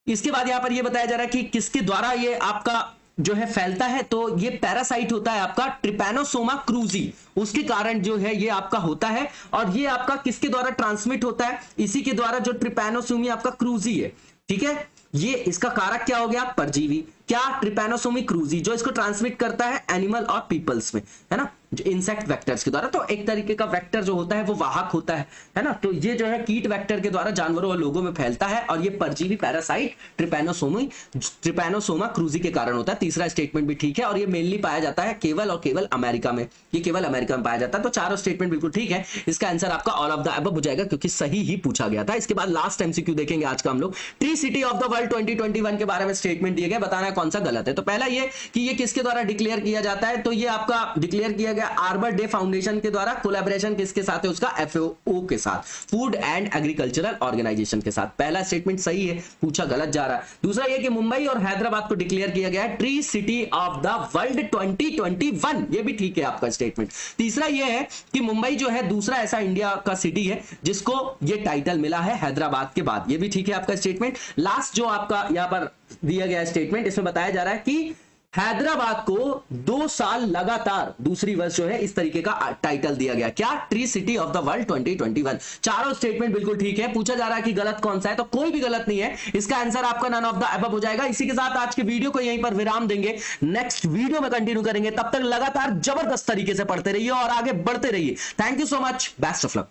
इसके बाद यहां पर ये बताया जा रहा है कि किसके द्वारा ये आपका जो है फैलता है, तो ये पैरासाइट होता है आपका ट्रिपैनोसोमा क्रूजी, उसके कारण जो है ये आपका होता है। और ये आपका किसके द्वारा ट्रांसमिट होता है? इसी के द्वारा जो ट्रिपैनोसोमी आपका क्रूजी है, ठीक है। ये इसका कारक क्या हो गया? परजीवी। क्या? ट्रिपैनोसोमी क्रूजी, जो इसको ट्रांसमिट करता है एनिमल और पीपल्स में, है ना, जो इंसेक्ट वेक्टर्स के द्वारा। तो एक तरीके का वेक्टर जो होता है वो वाहक होता है ना। तो ये जो है कीट वेक्टर के द्वारा जानवरों और लोगों में फैलता है, और ये परजीवी पैरासाइट ट्रिपैनोसोमा क्रूजी के कारण होता है। तीसरा स्टेटमेंट भी ठीक है, और ये मेनली पाया जाता है केवल और केवल अमेरिका में, ये केवल अमेरिका में पाया जाता है। तो चारों स्टेटमेंट बिल्कुल ठीक है। इसका आंसर आपका ऑल ऑफ द अबव हो जाएगा, क्योंकि सही ही पूछा गया था। इसके बाद लास्ट एमसीक्यू देखेंगे आज का हम लोग। Tree city of the world 2021 के बारे में स्टेटमेंट दिए गए, बताना है कौन सा गलत है। तो पहला ये कि ये किसके द्वारा डिक्लेयर किया जाता है, तो ये आपका डिक्लेयर किया गया आर्बर डे फाउंडेशन के द्वारा। कोलैबोरेशन किसके साथ है उसका? FAO के साथ, फूड एंड एग्रीकल्चरल ऑर्गेनाइजेशन के साथ। पहला स्टेटमेंट सही है, पूछा गलत जा रहा है। दूसरा ये कि मुंबई और हैदराबाद को डिक्लेयर किया गया है tree city of the world 2021, ये भी ठीक है आपका स्टेटमेंट। तीसरा ये है कि मुंबई जो है दूसरा ऐसा इंडिया का सिटी है जिसको ये टाइटल मिला है हैदराबाद के बाद, ये भी ठीक है आपका स्टेटमेंट। लास्ट जो आपका यहां पर दिया गया स्टेटमेंट, इसमें बताया जा रहा है कि हैदराबाद को 2 साल लगातार दूसरी वर्ष जो है इस तरीके का टाइटल दिया गया। क्या? Tree city of the world 2021। चारों स्टेटमेंट बिल्कुल ठीक है। पूछा जा रहा है कि गलत कौन सा है, तो कोई भी गलत नहीं है। इसका आंसर आपका नन ऑफ द अबव हो जाएगा। इसी के साथ आज के वीडियो को यहीं पर विराम देंगे, नेक्स्ट वीडियो में कंटिन्यू करेंगे। तब तक लगातार जबरदस्त तरीके से पढ़ते रहिए और आगे बढ़ते रहिए। Thank you so much, best of luck.